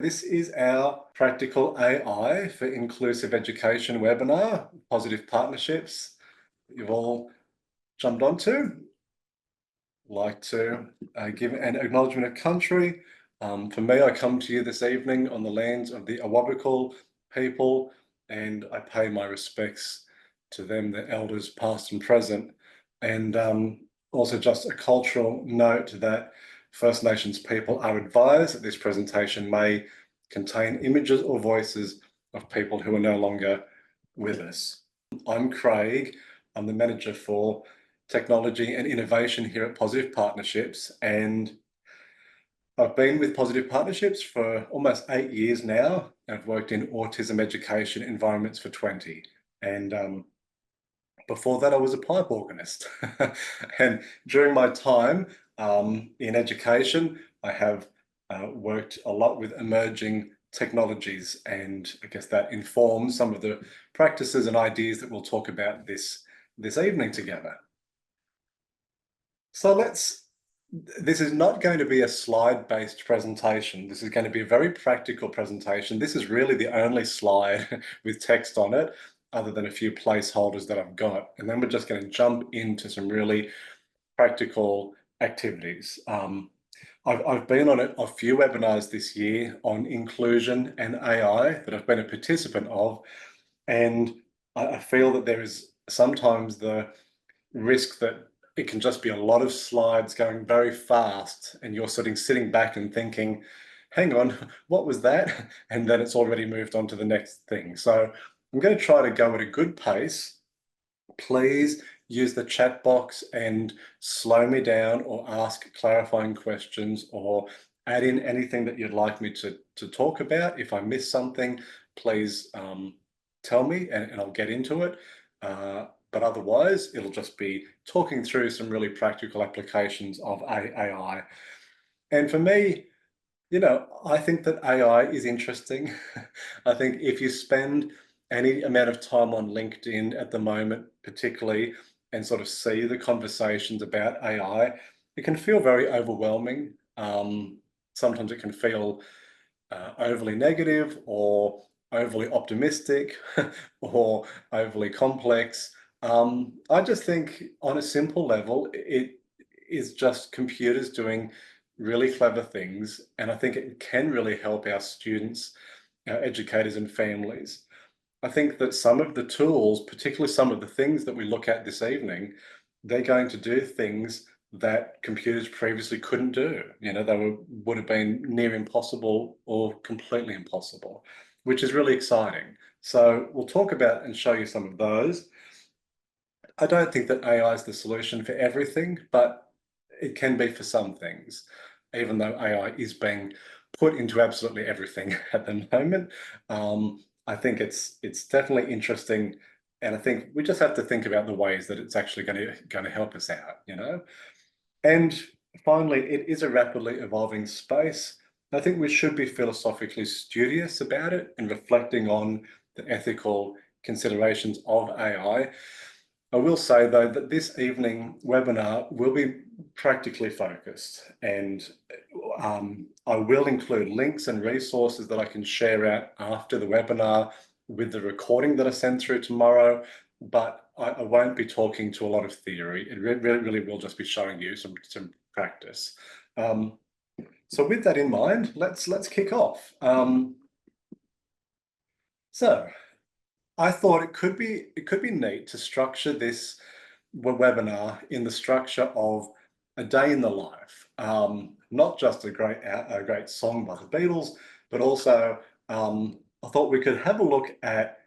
This is our Practical AI for Inclusive Education webinar, Positive Partnerships, that you've all jumped onto. I'd like to give an acknowledgement of country. For me, I come to you this evening on the lands of the Awabakal people, and I pay my respects to them, the elders past and present. And also just a cultural note that First Nations people are advised that this presentation may contain images or voices of people who are no longer with us. I'm Craig. I'm the manager for technology and innovation here at Positive Partnerships, and I've been with Positive Partnerships for almost 8 years now. I've worked in autism education environments for 20, and before that I was a pipe organist. And during my time in education, I have worked a lot with emerging technologies, and I guess that informs some of the practices and ideas that we'll talk about this evening together. So this is not going to be a slide-based presentation. This is going to be a very practical presentation. This is really the only slide with text on it, other than a few placeholders that I've got. And then we're just going to jump into some really practical activities. I've been on a few webinars this year on inclusion and AI that I've been a participant of, and I feel that there is sometimes the risk that it can just be a lot of slides going very fast, and you're sitting back and thinking, hang on, what was that? And then it's already moved on to the next thing. So I'm going to try to go at a good pace. Please use the chat box and slow me down or ask clarifying questions or add in anything that you'd like me to talk about. If I miss something, please tell me and I'll get into it. But otherwise, it'll just be talking through some really practical applications of AI. And for me, I think that AI is interesting. I think if you spend any amount of time on LinkedIn at the moment, particularly, and sort of see the conversations about AI, it can feel very overwhelming. Sometimes it can feel overly negative or overly optimistic or overly complex. I just think on a simple level, it is just computers doing really clever things. And I think it can really help our students, our educators and families. I think that some of the tools, particularly some of the things that we look at this evening, they're going to do things that computers previously couldn't do. They would have been near impossible or completely impossible, which is really exciting. So we'll talk about and show you some of those. I don't think that AI is the solution for everything, but it can be for some things, even though AI is being put into absolutely everything at the moment. I think it's definitely interesting, and I think we just have to think about the ways that it's actually going to help us out, And finally, it is a rapidly evolving space. I think we should be philosophically studious about it and reflecting on the ethical considerations of AI. I will say, though, that this evening webinar will be practically focused, and I will include links and resources that I can share out after the webinar with the recording that I send through tomorrow, but I won't be talking to a lot of theory. It really will just be showing you some practice. So with that in mind, let's kick off. So I thought it could be neat to structure this webinar in the structure of a day in the life. Not just a great song by the Beatles, but also I thought we could have a look at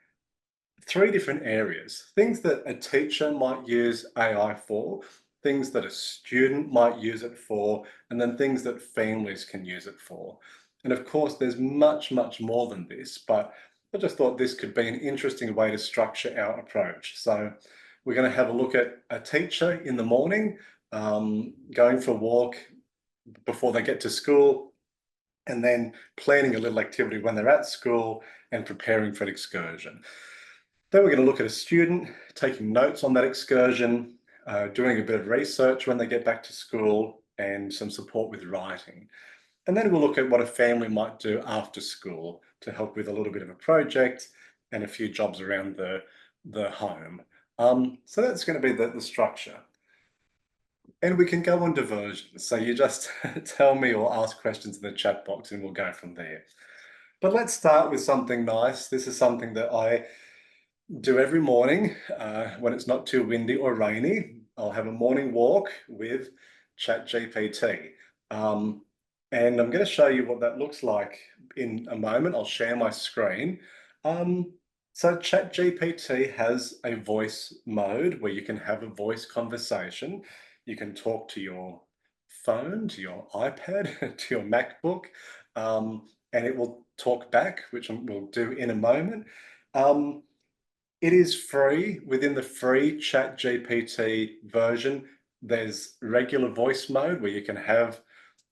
3 different areas, things that a teacher might use AI for, things that a student might use it for, and then things that families can use it for. And of course, there's much more than this, but I just thought this could be an interesting way to structure our approach. So we're going to have a look at a teacher in the morning, going for a walk before they get to school, and then planning a little activity when they're at school and preparing for an excursion. Then we're going to look at a student taking notes on that excursion, doing a bit of research when they get back to school, and some support with writing. And then we'll look at what a family might do after school to help with a little bit of a project and a few jobs around the home. So that's going to be the structure. And we can go on diversions. So you just tell me or ask questions in the chat box and we'll go from there. But let's start with something nice. This is something that I do every morning when it's not too windy or rainy. I'll have a morning walk with ChatGPT. And I'm going to show you what that looks like in a moment. I'll share my screen. So ChatGPT has a voice mode where you can have a voice conversation. You can talk to your phone, to your iPad, to your MacBook, and it will talk back, which we'll do in a moment. It is free. Within the free ChatGPT version, there's regular voice mode where you can have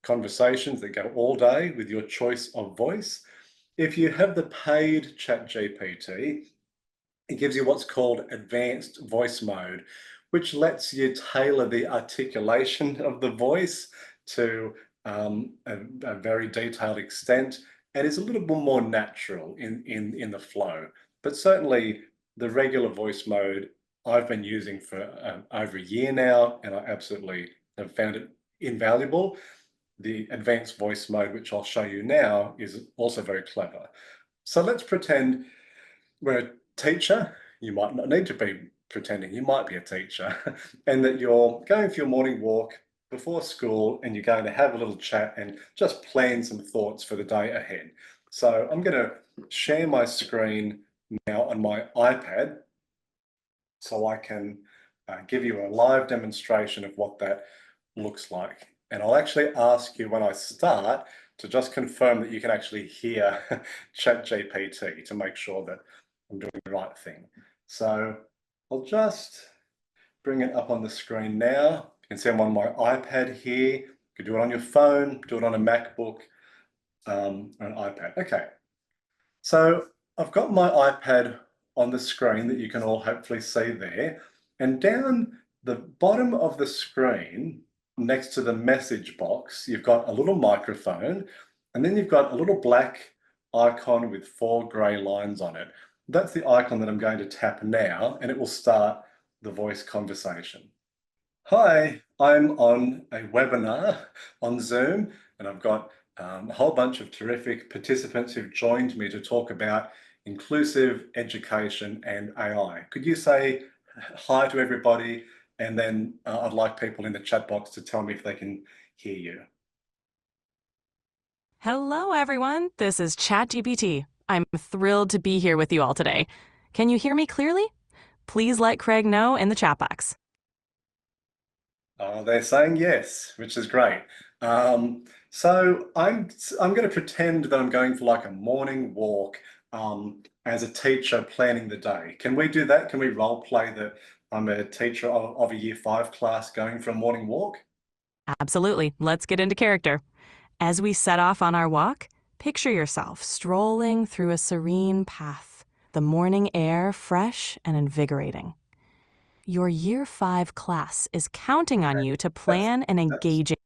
conversations that go all day with your choice of voice. If you have the paid ChatGPT, it gives you what's called advanced voice mode, which lets you tailor the articulation of the voice to a very detailed extent and is a little bit more natural in the flow. But certainly the regular voice mode I've been using for over a year now, and I absolutely have found it invaluable. The advanced voice mode, which I'll show you now, is also very clever. So let's pretend we're a teacher. You might not need to be pretending, you might be a teacher, and that you're going for your morning walk before school and you're going to have a little chat and just plan some thoughts for the day ahead. So I'm going to share my screen now on my iPad so I can give you a live demonstration of what that looks like. And I'll actually ask you when I start to just confirm that you can actually hear ChatGPT to make sure that I'm doing the right thing. So I'll just bring it up on the screen now. You can see I'm on my iPad here. You can do it on your phone, do it on a MacBook, or an iPad. Okay, so I've got my iPad on the screen that you can all hopefully see there. And down the bottom of the screen, next to the message box, you've got a little microphone, and then you've got a little black icon with 4 gray lines on it. That's the icon that I'm going to tap now, and it will start the voice conversation. Hi, I'm on a webinar on Zoom, and I've got a whole bunch of terrific participants who've joined me to talk about inclusive education and AI. Could you say hi to everybody? And then I'd like people in the chat box to tell me if they can hear you. Hello, everyone. This is ChatGPT. I'm thrilled to be here with you all today. Can you hear me clearly? Please let Craig know in the chat box. They're saying yes, which is great. So I'm going to pretend that I'm going for like a morning walk as a teacher planning the day. Can we do that? Can we role play that I'm a teacher of a Year 5 class going for a morning walk? Absolutely. Let's get into character. As we set off on our walk, picture yourself strolling through a serene path, the morning air fresh and invigorating. Your Year 5 class is counting on you to plan an engaging.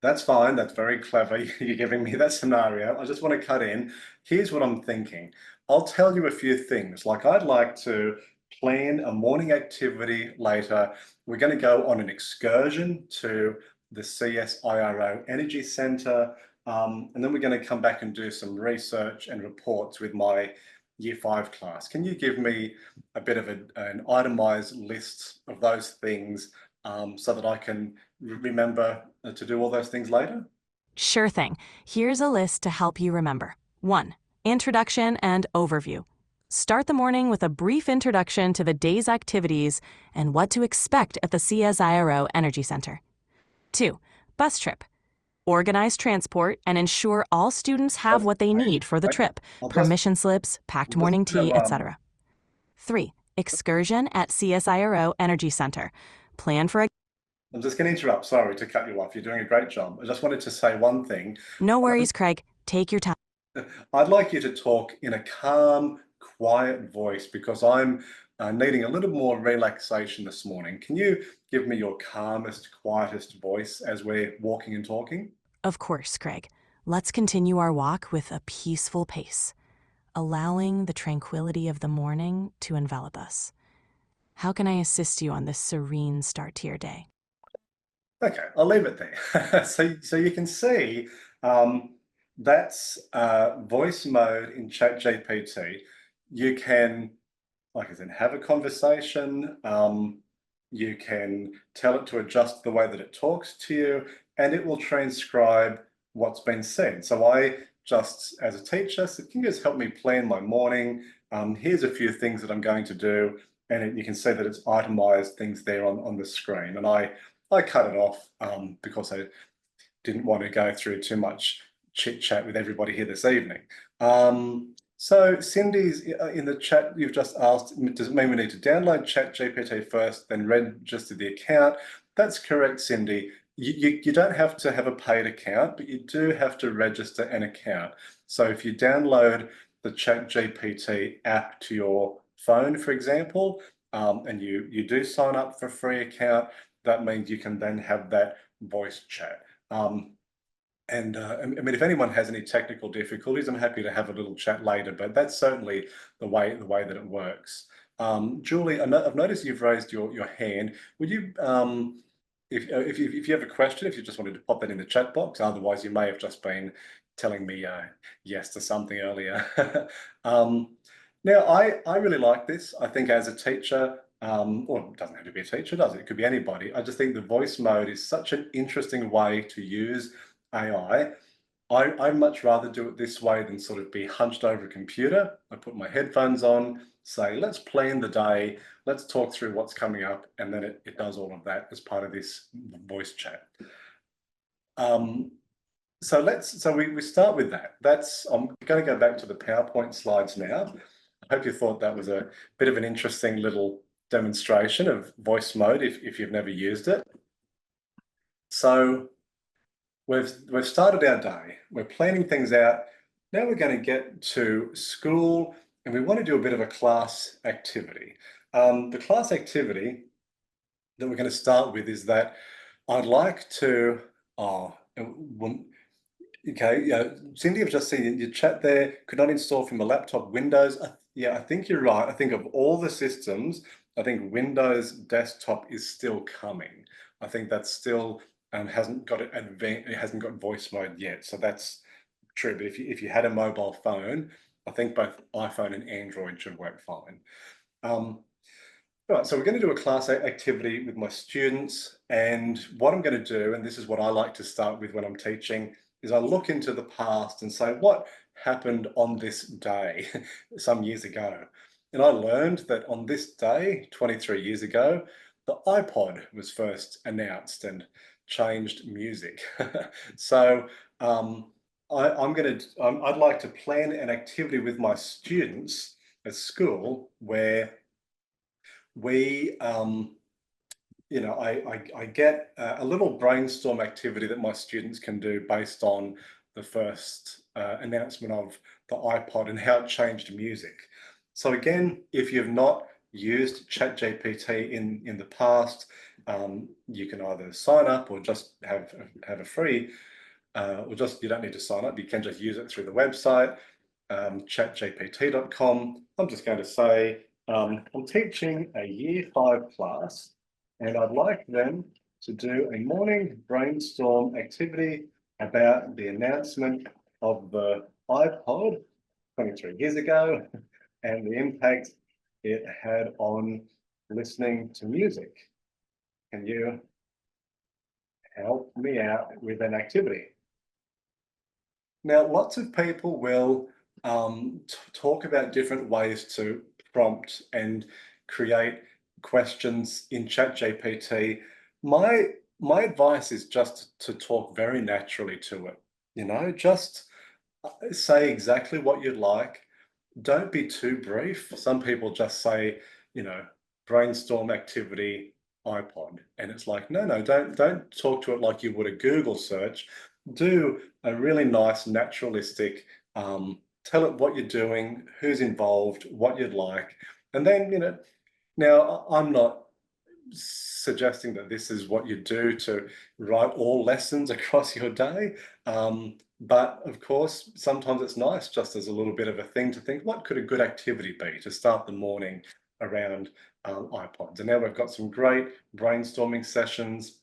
That's fine. That's very clever. You're giving me that scenario. I just want to cut in. Here's what I'm thinking. I'll tell you a few things. Like I'd like to plan a morning activity later. We're going to go on an excursion to the CSIRO Energy Centre. And then we're going to come back and do some research and reports with my Year 5 class. Can you give me a bit of an itemized list of those things so that I can remember to do all those things later? Sure thing. Here's a list to help you remember. 1. Introduction and overview. Start the morning with a brief introduction to the day's activities and what to expect at the CSIRO Energy Center. 2. Bus trip. Organize transport and ensure all students have what they need for the trip, permission slips, packed morning tea, etc. 3. Excursion at CSIRO Energy Center. Plan for a... I'm just going to interrupt. Sorry to cut you off. You're doing a great job. I just wanted to say one thing. No worries, Craig. Take your time. I'd like you to talk in a calm, quiet voice because I'm needing a little more relaxation this morning. Can you give me your calmest, quietest voice as we're walking and talking? Of course, Craig. Let's continue our walk with a peaceful pace, allowing the tranquility of the morning to envelop us. How can I assist you on this serene start to your day? Okay, I'll leave it there. So you can see that's voice mode in ChatGPT. You can, like I said, have a conversation. You can tell it to adjust the way that it talks to you, and it will transcribe what's been said. So I just, as a teacher, said, can you just help me plan my morning? Here's a few things that I'm going to do. And you can see that it's itemized things there on the screen. And I cut it off because I didn't want to go through too much chit chat with everybody here this evening. So Cindy's in the chat, you've just asked, does it mean we need to download ChatGPT first, then register the account? That's correct, Cindy. You don't have to have a paid account, but you do have to register an account. So if you download the ChatGPT app to your phone, for example, and you do sign up for a free account, that means you can then have that voice chat. I mean, if anyone has any technical difficulties, I'm happy to have a little chat later, but that's certainly the way that it works. Julie, I've noticed you've raised your hand. Would you, if you have a question, if you just wanted to pop that in the chat box, otherwise you may have just been telling me yes to something earlier. Now, I really like this. I think as a teacher, or it doesn't have to be a teacher, does it? It could be anybody. I just think the voice mode is such an interesting way to use AI. I'd much rather do it this way than sort of be hunched over a computer. I put my headphones on, say, let's plan the day, let's talk through what's coming up, and then it does all of that as part of this voice chat. So we start with that. I'm going to go back to the PowerPoint slides now. I hope you thought that was a bit of an interesting little demonstration of voice mode if you've never used it. So we've started our day. We're planning things out. Now we're going to get to school, and we want to do a bit of a class activity. The class activity that we're going to start with is that I'd like to, okay, yeah, Cindy, I've just seen your chat there. Could not install from a laptop Windows. Yeah, I think you're right. I think of all the systems, I think Windows desktop is still coming. I think that's still hasn't got it hasn't got voice mode yet. So that's true. But if you had a mobile phone, I think both iPhone and Android should work fine. Right, so we're going to do a class activity with my students, and what I'm going to do, and this is what I like to start with when I'm teaching, is I look into the past and say, what happened on this day some years ago? And I learned that on this day, 23 years ago, the iPod was first announced and changed music. So I'd like to plan an activity with my students at school where we I get a little brainstorm activity that my students can do based on the first announcement of the iPod and how it changed music. So again, if you've not used ChatGPT in the past, you can either sign up or just have a free, or just you don't need to sign up. You can just use it through the website, chatgpt.com. I'm just going to say I'm teaching a Year 5 class, and I'd like them to do a morning brainstorm activity about the announcement of the iPod 23 years ago and the impact it had on listening to music. Can you help me out with an activity? Now, lots of people will talk about different ways to prompt and create questions in ChatGPT. My advice is just to talk very naturally to it. Just say exactly what you'd like. Don't be too brief. Some people just say, brainstorm activity iPod, and it's like, no, don't talk to it like you would a Google search. Do a really nice, naturalistic, tell it what you're doing, who's involved, what you'd like. And then, now I'm not suggesting that this is what you do to write all lessons across your day. But of course, sometimes it's nice just as a little bit of a thing to think, what could a good activity be to start the morning around iPods? And now we've got some great brainstorming sessions.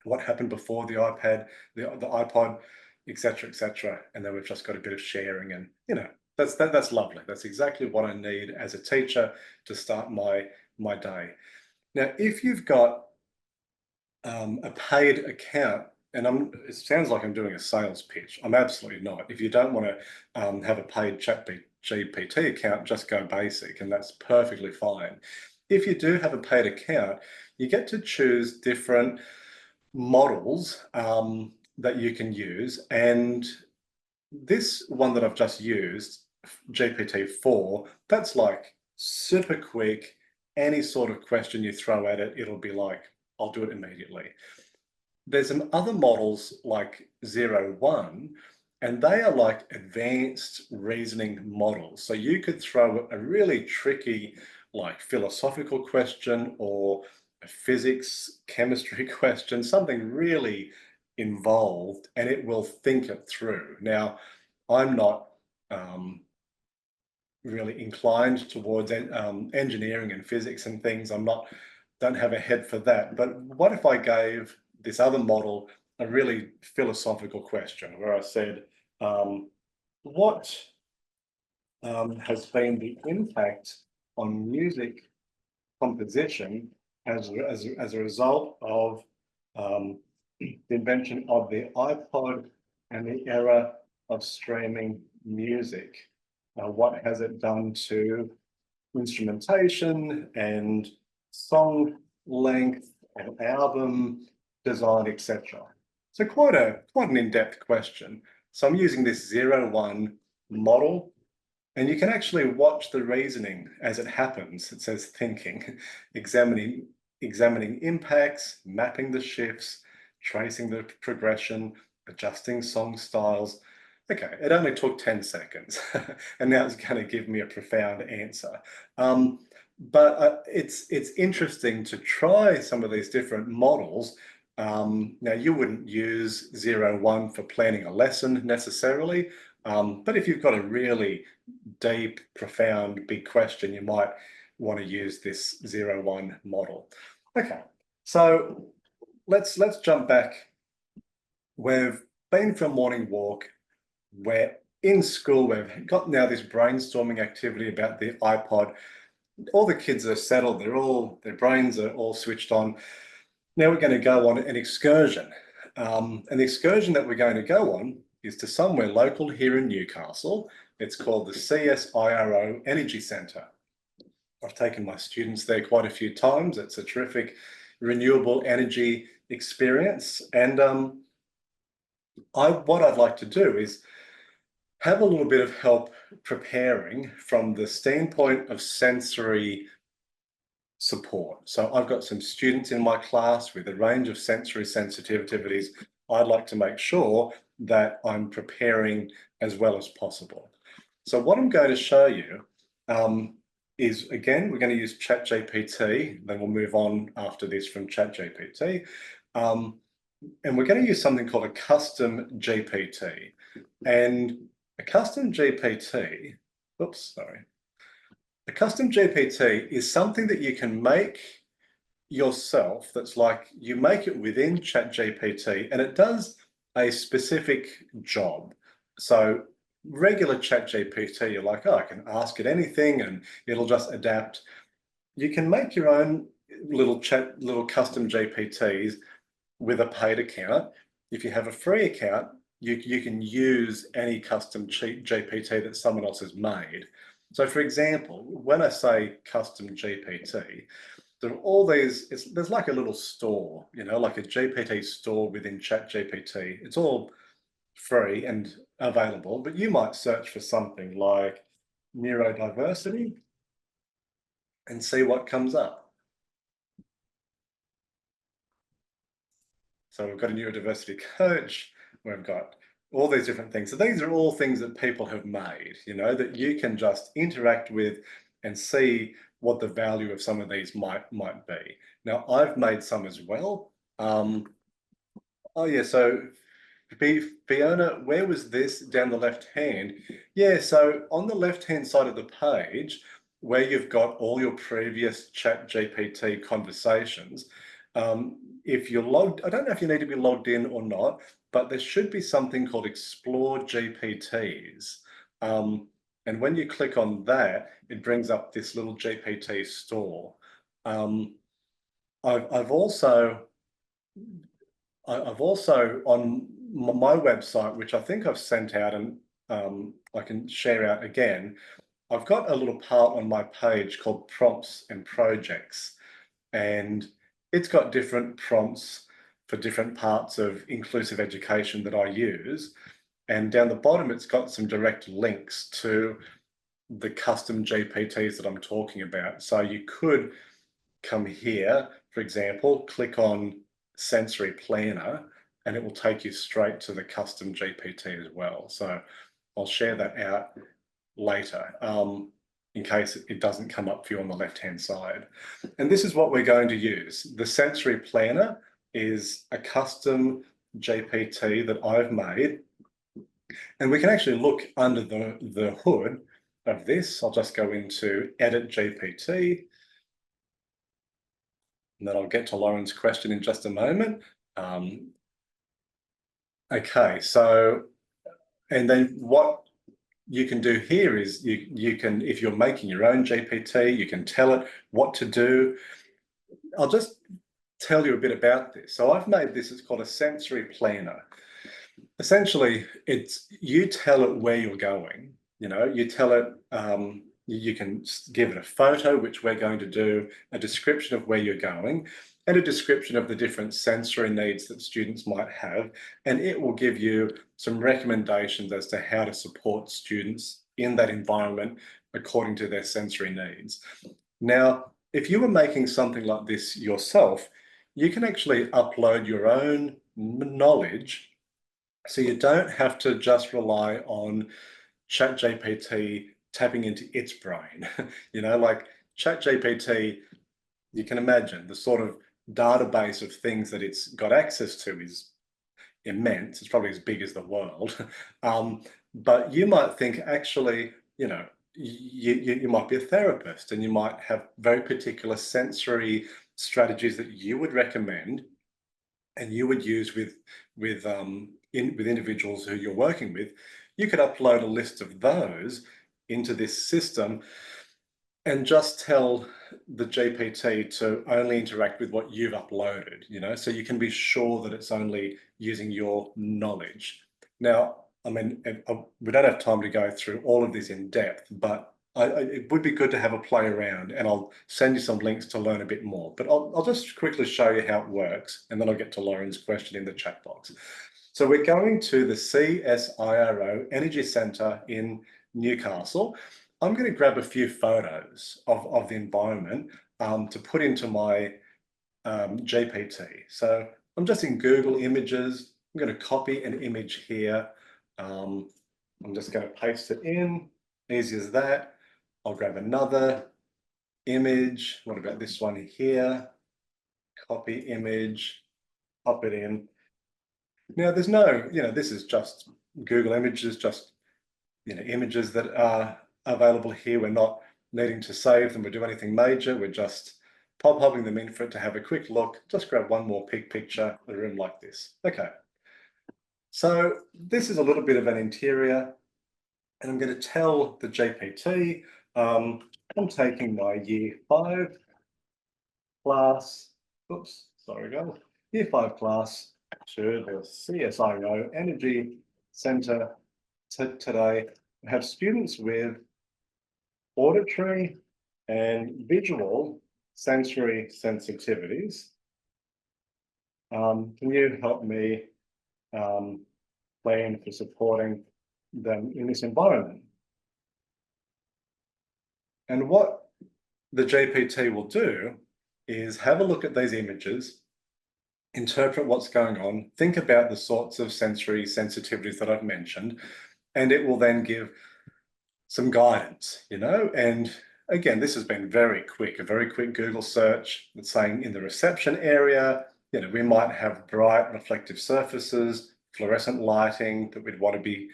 What happened before the iPad, the iPod, etc., etc. And then we've just got a bit of sharing, and that's lovely. That's exactly what I need as a teacher to start my day. Now, if you've got a paid account, and it sounds like I'm doing a sales pitch. I'm absolutely not. If you don't want to have a paid ChatGPT account, just go basic, and that's perfectly fine. If you do have a paid account, you get to choose different models that you can use. And this one that I've just used, GPT-4, that's like super quick. Any sort of question you throw at it, it'll be like, I'll do it immediately. There's some other models like Zero One, and they are like advanced reasoning models. So you could throw a really tricky, like philosophical question or a physics, chemistry question, something really involved, and it will think it through. Now, I'm not really inclined towards engineering and physics and things. Don't have a head for that. But what if I gave this other model a really philosophical question where I said, what has been the impact on music composition as a result of the invention of the iPod and the era of streaming music? What has it done to instrumentation and song length and album design, etc.? So quite an in-depth question. So I'm using this Zero One model, and you can actually watch the reasoning as it happens. It says thinking, examining impacts, mapping the shifts, tracing the progression, adjusting song styles. Okay, it only took 10 seconds, and now it's going to give me a profound answer. But it's interesting to try some of these different models. Now, you wouldn't use Zero One for planning a lesson necessarily, but if you've got a really deep, profound, big question, you might want to use this Zero One model. Okay, so let's jump back. We've been for a morning walk. We're in school. We've got now this brainstorming activity about the iPod. All the kids are settled. Their brains are all switched on. Now we're going to go on an excursion. And the excursion that we're going to go on is to somewhere local here in Newcastle. It's called the CSIRO Energy Centre. I've taken my students there quite a few times. It's a terrific renewable energy experience. And what I'd like to do is have a little bit of help preparing from the standpoint of sensory support. So I've got some students in my class with a range of sensory sensitivities. I'd like to make sure that I'm preparing as well as possible. So what I'm going to show you is, again, we're going to use ChatGPT, then we'll move on after this from ChatGPT. And we're going to use something called a custom GPT. And a custom GPT, a custom GPT is something that you can make yourself. That's like you make it within ChatGPT and it does a specific job. So regular ChatGPT, you're like, oh, I can ask it anything and it'll just adapt. You can make your own little custom GPTs with a paid account. If you have a free account, you can use any custom GPT that someone else has made. So for example, when I say custom GPT, there are all these, there's like a little store, like a GPT store within ChatGPT. It's all free and available, but you might search for something like neurodiversity and see what comes up. So we've got a neurodiversity coach, we've got all these different things. So these are all things that people have made, that you can just interact with and see what the value of some of these might be. Now, I've made some as well. Oh yeah, so Fiona, where was this down the left hand? Yeah, so on the left hand side of the page, where you've got all your previous ChatGPT conversations, if you're logged, I don't know if you need to be logged in or not, but there should be something called Explore GPTs. And when you click on that, it brings up this little GPT store. I've also on my website, which I think I've sent out and I can share out again, I've got a little part on my page called prompts and projects, and it's got different prompts for different parts of inclusive education that I use. And down the bottom, it's got some direct links to the custom GPTs that I'm talking about. So you could come here, for example, click on Sensory Planner, and it will take you straight to the custom GPT as well. So I'll share that out later in case it doesn't come up for you on the left-hand side. And this is what we're going to use. The Sensory Planner is a custom GPT that I've made, and we can actually look under the hood of this. I'll just go into Edit GPT, and then I'll get to Lauren's question in just a moment. Okay, so, and then what you can do here is you can, if you're making your own GPT, you can tell it what to do. I'll just tell you a bit about this. So I've made this, it's called a sensory planner. Essentially, it's you tell it where you're going, you tell it, you can give it a photo, which we're going to do, a description of where you're going, and a description of the different sensory needs that students might have. And it will give you some recommendations as to how to support students in that environment according to their sensory needs. Now, if you were making something like this yourself, you can actually upload your own knowledge. So you don't have to just rely on ChatGPT tapping into its brain. Like ChatGPT, you can imagine the sort of database of things that it's got access to is immense. It's probably as big as the world. But you might think, actually, you might be a therapist and you might have very particular sensory strategies that you would recommend and you would use with individuals who you're working with. You could upload a list of those into this system and just tell the GPT to only interact with what you've uploaded, so you can be sure that it's only using your knowledge. Now, I mean, we don't have time to go through all of this in depth, but it would be good to have a play around, and I'll send you some links to learn a bit more. But I'll just quickly show you how it works, and then I'll get to Lauren's question in the chat box. So we're going to the CSIRO Energy Centre in Newcastle. I'm going to grab a few photos of the environment to put into my GPT. So I'm just in Google Images. I'm going to copy an image here. I'm just going to paste it in, easy as that. I'll grab another image. What about this one here? Copy image, pop it in. Now there's no, this is just Google Images, just, images that are available here. We're not needing to save them or do anything major. We're just popping them in for it to have a quick look. Just grab one more picture of a room like this. Okay. So this is a little bit of an interior, and I'm going to tell the GPT, I'm taking my Year 5 class, Year 5 class to the CSIRO Energy Centre today. I have students with auditory and visual sensory sensitivities. Can you help me plan for supporting them in this environment? And what the GPT will do is have a look at these images, interpret what's going on, think about the sorts of sensory sensitivities that I've mentioned, and it will then give some guidance, and again, this has been very quick, a very quick Google search. It's saying in the reception area, we might have bright reflective surfaces fluorescent lighting that we'd want to be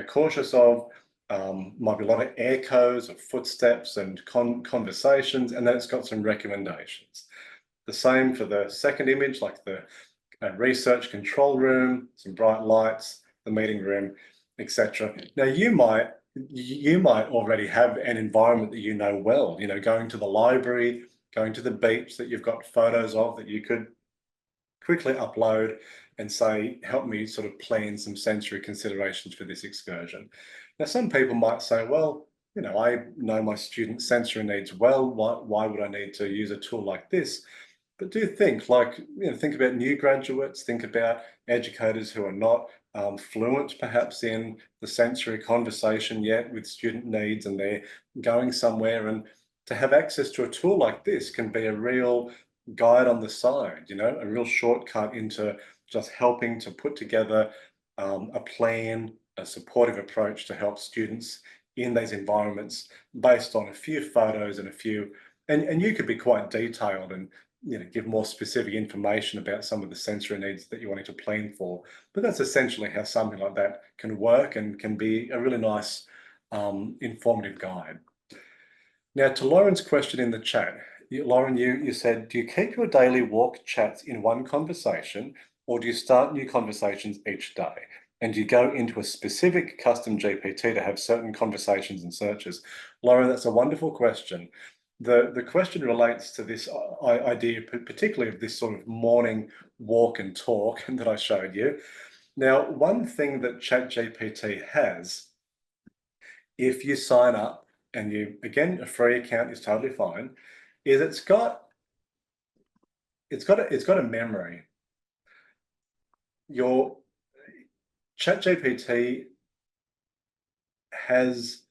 cautious of. Might be a lot of echoes of footsteps and conversations, and then it's got some recommendations. The same for the second image, like the research control room, some bright lights, the meeting room, etc. Now you might already have an environment that you know well, going to the library, going to the beach that you've got photos of that you could quickly upload and say, help me sort of plan some sensory considerations for this excursion. Now, some people might say, well, I know my students' sensory needs well. Why would I need to use a tool like this? But do think think about new graduates, think about educators who are not fluent perhaps in the sensory conversation yet with student needs, and they're going somewhere, and to have access to a tool like this can be a real guide on the side, a real shortcut into just helping to put together a plan, a supportive approach to help students in these environments based on a few photos and and you could be quite detailed and give more specific information about some of the sensory needs that you're wanting to plan for. But that's essentially how something like that can work and can be a really nice informative guide. Now, to Lauren's question in the chat, Lauren, you said, do you keep your daily walk chats in one conversation, or do you start new conversations each day? And do you go into a specific custom GPT to have certain conversations and searches? Lauren, that's a wonderful question. The question relates to this idea, particularly of this sort of morning walk and talk that I showed you. Now, one thing that ChatGPT has, if you sign up, and again, a free account is totally fine, is it's got a memory. Your ChatGPT has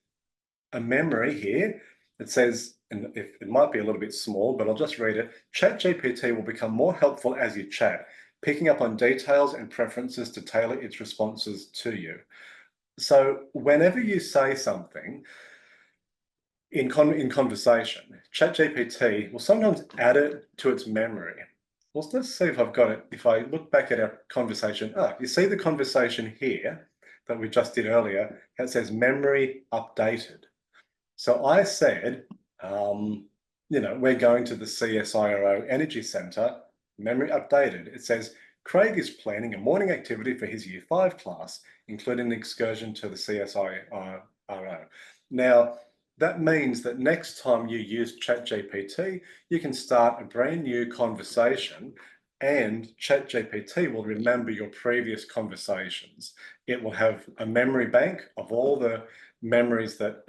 a memory here that says, and it might be a little bit small, but I'll just read it. ChatGPT will become more helpful as you chat, picking up on details and preferences to tailor its responses to you. So whenever you say something in conversation, ChatGPT will sometimes add it to its memory. Well, let's see if I've got it. If I look back at our conversation, you see the conversation here that we just did earlier, it says memory updated. So I said, we're going to the CSIRO Energy Centre, memory updated. It says, Craig is planning a morning activity for his Year 5 class, including an excursion to the CSIRO. Now, that means that next time you use ChatGPT, you can start a brand new conversation and ChatGPT will remember your previous conversations. It will have a memory bank of all the memories that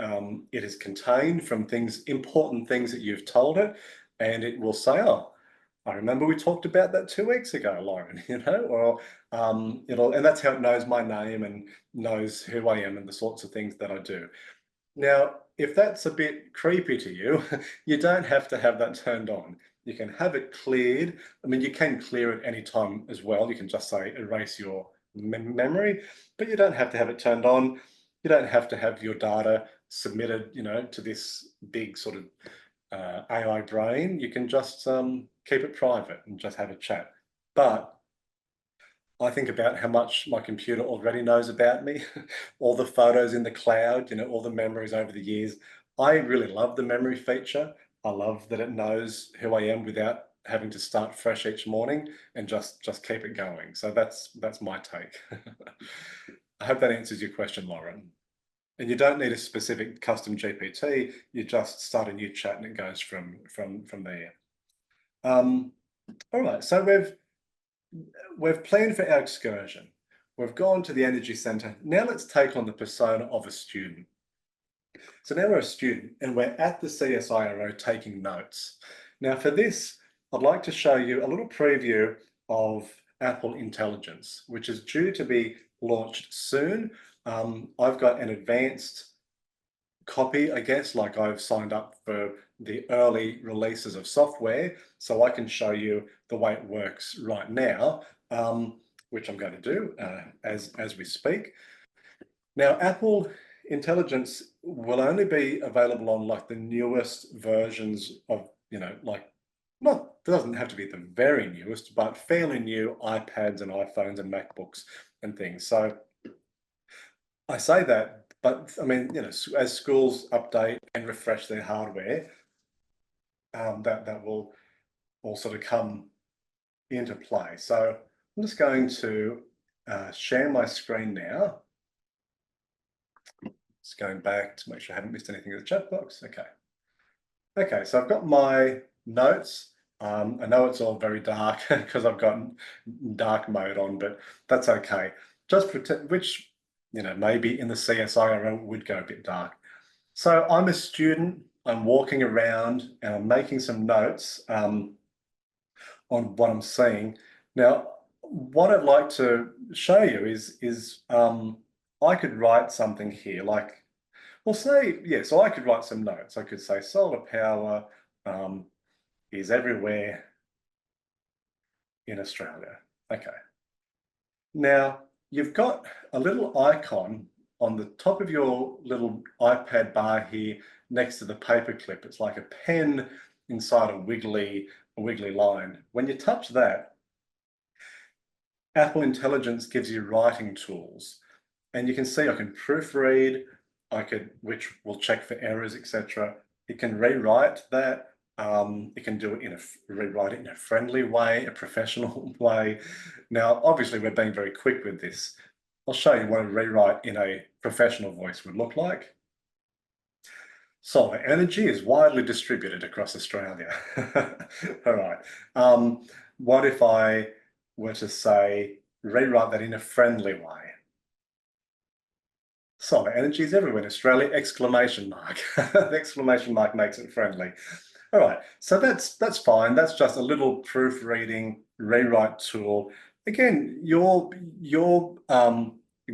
it has contained from important things that you've told it, and it will say, oh, I remember we talked about that 2 weeks ago, Lauren, or and that's how it knows my name and knows who I am and the sorts of things that I do. Now, if that's a bit creepy to you, you don't have to have that turned on. You can have it cleared. I mean, you can clear it anytime as well. You can just say, erase your memory, but you don't have to have it turned on. You don't have to have your data submitted, to this big sort of AI brain. You can just keep it private and just have a chat. But I think about how much my computer already knows about me, all the photos in the cloud, all the memories over the years. I really love the memory feature. I love that it knows who I am without having to start fresh each morning and just keep it going. So that's my take. I hope that answers your question, Lauren. And you don't need a specific custom GPT. You just start a new chat and it goes from there. All right, so we've planned for our excursion. We've gone to the Energy Centre. Now let's take on the persona of a student. So now we're a student and we're at the CSIRO taking notes. Now for this, I'd like to show you a little preview of Apple Intelligence, which is due to be launched soon. I've got an advanced copy, I guess, like I've signed up for the early releases of software, so I can show you the way it works right now, which I'm going to do as we speak. Now, Apple Intelligence will only be available on like the newest versions of, it doesn't have to be the very newest, but fairly new iPads and iPhones and MacBooks and things. So I say that, but I mean, as schools update and refresh their hardware, that will all sort of come into play. So I'm just going to share my screen now. Just going back to make sure I haven't missed anything in the chat box. Okay. Okay, so I've got my notes. I know it's all very dark because I've got dark mode on, but that's okay. Just pretend, which, maybe in the CSIRO would go a bit dark. So I'm a student, I'm walking around and I'm making some notes on what I'm seeing. Now, what I'd like to show you is I could write something here, like, well, say, yeah, so I could write some notes. I could say solar power is everywhere in Australia. Okay. Now, you've got a little icon on the top of your little iPad bar here next to the paperclip. It's like a pen inside a wiggly line. When you touch that, Apple Intelligence gives you writing tools. And you can see I can proofread, which will check for errors, etc. It can rewrite that. It can do it rewrite it in a friendly way, a professional way. Now, obviously, we're being very quick with this. I'll show you what a rewrite in a professional voice would look like. Solar energy is widely distributed across Australia. All right. What if I were to say, rewrite that in a friendly way? Solar energy is everywhere in Australia, exclamation mark. The exclamation mark makes it friendly. All right, so that's fine. That's just a little proofreading rewrite tool. Again, your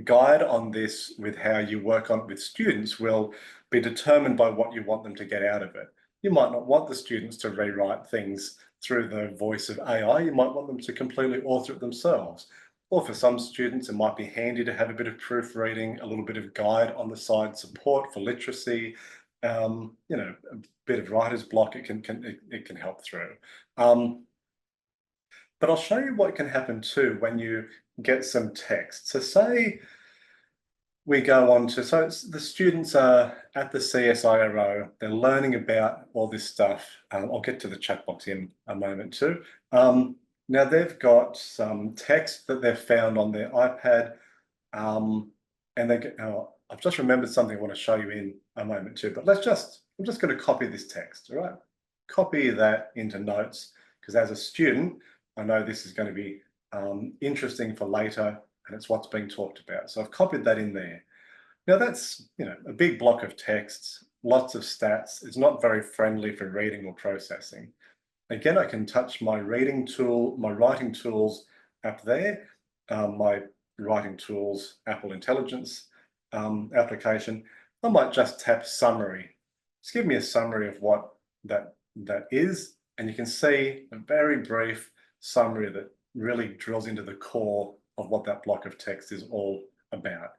guide on this with how you work on it with students will be determined by what you want them to get out of it. You might not want the students to rewrite things through the voice of AI. You might want them to completely author it themselves. Or for some students, it might be handy to have a bit of proofreading, a little bit of guide on the side, support for literacy, a bit of writer's block it can help through. But I'll show you what can happen too when you get some text. So say we go on to, so the students are at the CSIRO, they're learning about all this stuff. I'll get to the chat box in a moment too. Now they've got some text that they've found on their iPad, and I've just remembered something I want to show you in a moment too, but I'm just going to copy this text, all right? Copy that into notes, because as a student, I know this is going to be interesting for later, and it's what's being talked about. So I've copied that in there. Now that's, a big block of text, lots of stats. It's not very friendly for reading or processing. Again, I can touch my reading tool, my writing tools up there, my writing tools, Apple Intelligence application. I might just tap summary. Just give me a summary of what that is. And you can see a very brief summary that really drills into the core of what that block of text is all about.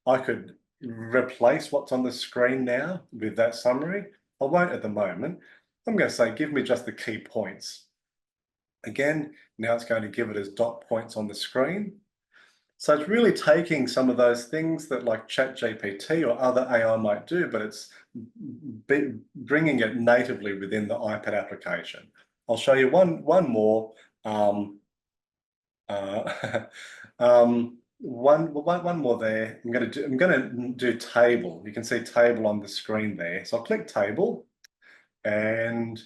I could replace what's on the screen now with that summary. I won't at the moment. I'm going to say, give me just the key points. Again, now it's going to give it as dot points on the screen. So it's really taking some of those things that like ChatGPT or other AI might do, but it's bringing it natively within the iPad application. I'll show you one more. One more there. I'm going to do table. You can see table on the screen there. So I'll click table. And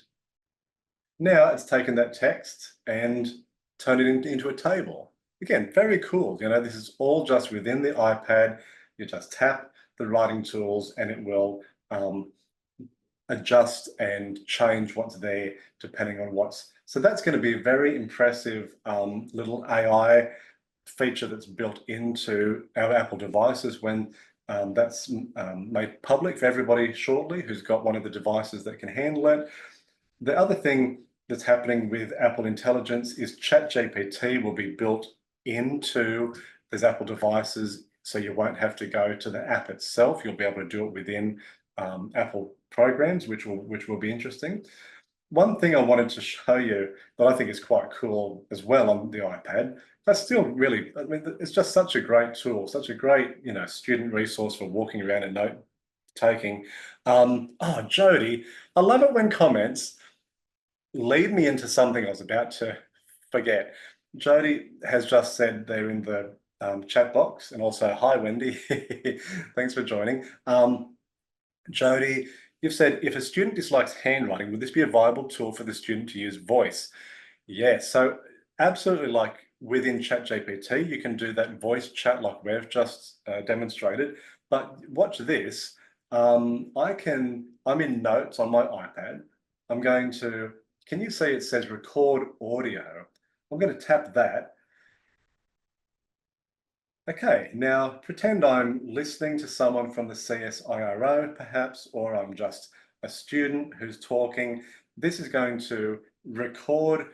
now it's taken that text and turned it into a table. Again, very cool. This is all just within the iPad. You just tap the writing tools and it will adjust and change what's there depending on what's. So that's going to be a very impressive little AI feature that's built into our Apple devices when that's made public for everybody shortly who's got one of the devices that can handle it. The other thing that's happening with Apple Intelligence is ChatGPT will be built into those Apple devices, so you won't have to go to the app itself. You'll be able to do it within Apple programs, which will be interesting. one thing I wanted to show you that I think is quite cool as well on the iPad, that's still really, I mean, it's just such a great tool, such a great, student resource for walking around and note taking. Oh, Jody, I love it when comments lead me into something I was about to forget. Jody has just said they're in the chat box, and also, hi, Wendy. Thanks for joining. Jody, you've said, if a student dislikes handwriting, would this be a viable tool for the student to use voice? Yes, so absolutely, like within ChatGPT, you can do that voice chat like we've just demonstrated. But watch this. I'm in Notes on my iPad. I'm going to, can you see it says record audio? I'm going to tap that. Okay, now pretend I'm listening to someone from the CSIRO perhaps, or I'm just a student who's talking. This is going to record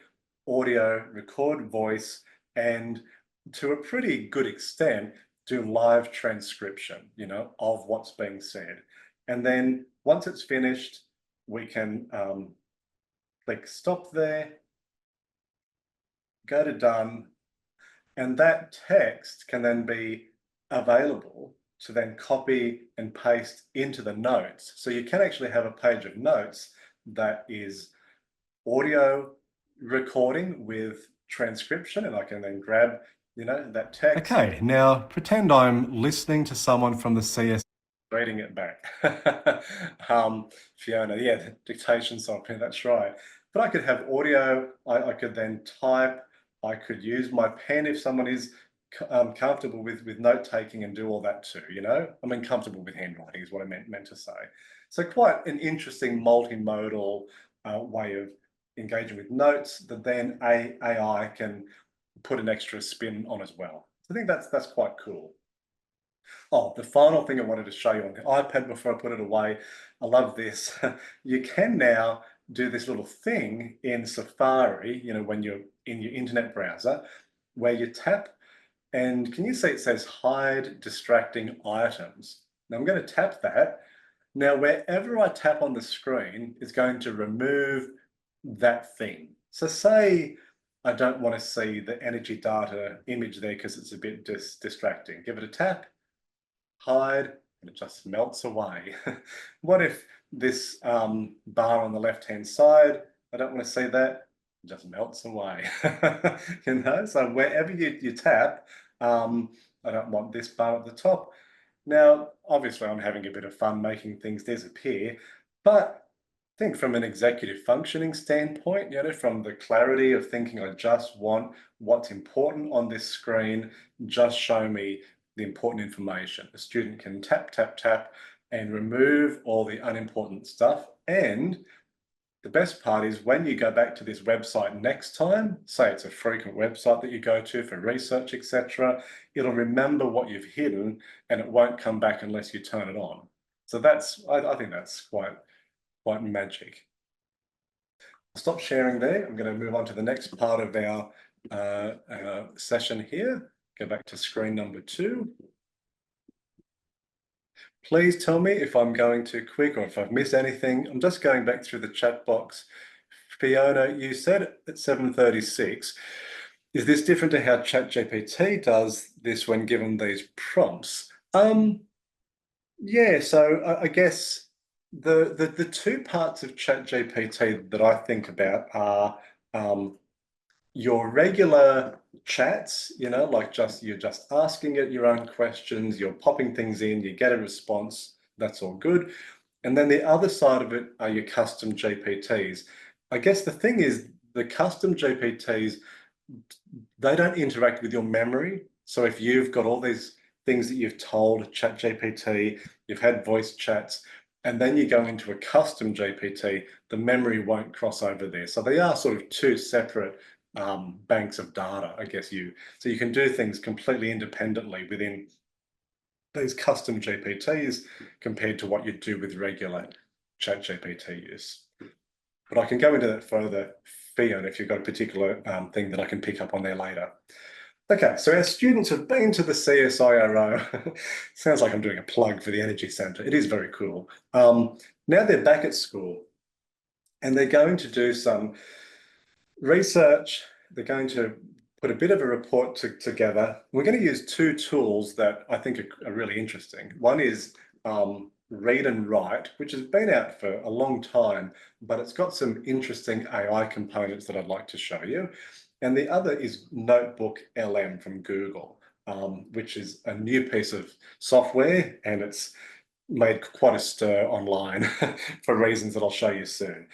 audio, record voice, and to a pretty good extent, do live transcription, of what's being said. And then once it's finished, we can click stop there, go to done, and that text can then be available to then copy and paste into the notes. So you can actually have a page of notes that is audio recording with transcription, and I can then grab, that text. Okay, now pretend I'm listening to someone from the CS reading it back. Fiona, yeah, dictation software, that's right. But I could have audio, I could then type, I could use my pen if someone is comfortable with note taking and do all that too, I mean, comfortable with handwriting is what I meant to say. So quite an interesting multimodal way of engaging with notes that then AI can put an extra spin on as well. So I think that's quite cool. Oh, the final thing I wanted to show you on the iPad before I put it away, I love this. You can now do this little thing in Safari, when you're in your internet browser, where you tap, and can you see it says hide distracting items? Now I'm going to tap that. Now, wherever I tap on the screen, it's going to remove that thing. So say I don't want to see the energy data image there because it's a bit distracting. Give it a tap, hide, and it just melts away. What if this bar on the left-hand side, I don't want to see that, it just melts away. So wherever you tap, I don't want this bar at the top. Now, obviously, I'm having a bit of fun making things disappear, but I think from an executive functioning standpoint, from the clarity of thinking, I just want what's important on this screen, just show me the important information. A student can tap, tap, tap, and remove all the unimportant stuff. And the best part is when you go back to this website next time, say it's a frequent website that you go to for research, etc., it'll remember what you've hidden and it won't come back unless you turn it on. So I think that's quite magic. I'll stop sharing there. I'm going to move on to the next part of our session here. Go back to screen number 2. Please tell me if I'm going too quick or if I've missed anything. I'm just going back through the chat box. Fiona, you said at 7:36. Is this different to how ChatGPT does this when given these prompts? Yeah, so I guess the two parts of ChatGPT that I think about are your regular chats, like you're just asking it your own questions, you're popping things in, you get a response, that's all good. And then the other side of it are your custom GPTs. I guess the thing is, the custom GPTs, they don't interact with your memory. So if you've got all these things that you've told ChatGPT, you've had voice chats, and then you go into a custom GPT, the memory won't cross over there. So they are sort of two separate banks of data, I guess. So you can do things completely independently within these custom GPTs compared to what you'd do with regular ChatGPT use. But I can go into that further, Fiona, if you've got a particular thing that I can pick up on there later. Okay, so our students have been to the CSIRO. Sounds like I'm doing a plug for the Energy Centre. It is very cool. Now they're back at school. And they're going to do some research. They're going to put a bit of a report together. We're going to use two tools that I think are really interesting. One is Read and Write, which has been out for a long time, but it's got some interesting AI components that I'd like to show you. And the other is Notebook LM from Google, which is a new piece of software, and it's made quite a stir online for reasons that I'll show you soon.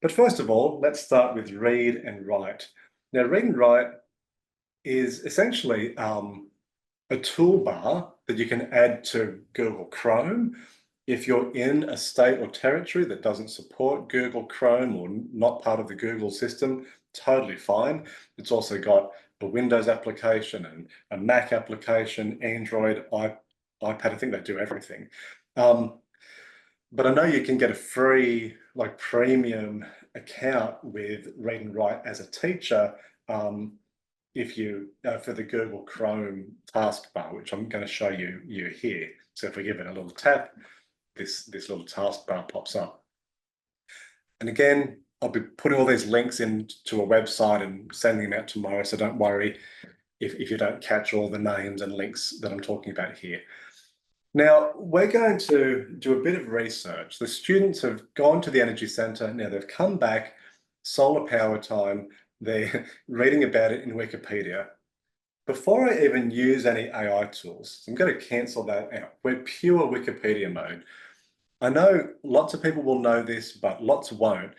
But first of all, let's start with Read and Write. Now, Read and Write is essentially a toolbar that you can add to Google Chrome. If you're in a state or territory that doesn't support Google Chrome or not part of the Google system, totally fine. It's also got a Windows application and a Mac application, Android, iPad. I think they do everything. But I know you can get a free, like, premium account with Read and Write as a teacher if you for the Google Chrome taskbar, which I'm going to show you here. So if we give it a little tap, this little taskbar pops up. And again, I'll be putting all these links into a website and sending them out tomorrow, so don't worry if you don't catch all the names and links that I'm talking about here. Now, we're going to do a bit of research. The students have gone to the Energy Centre. Now they've come back, solar power time, they're reading about it in Wikipedia. Before I even use any AI tools, I'm going to cancel that out. We're pure Wikipedia mode. I know lots of people will know this, but lots won't.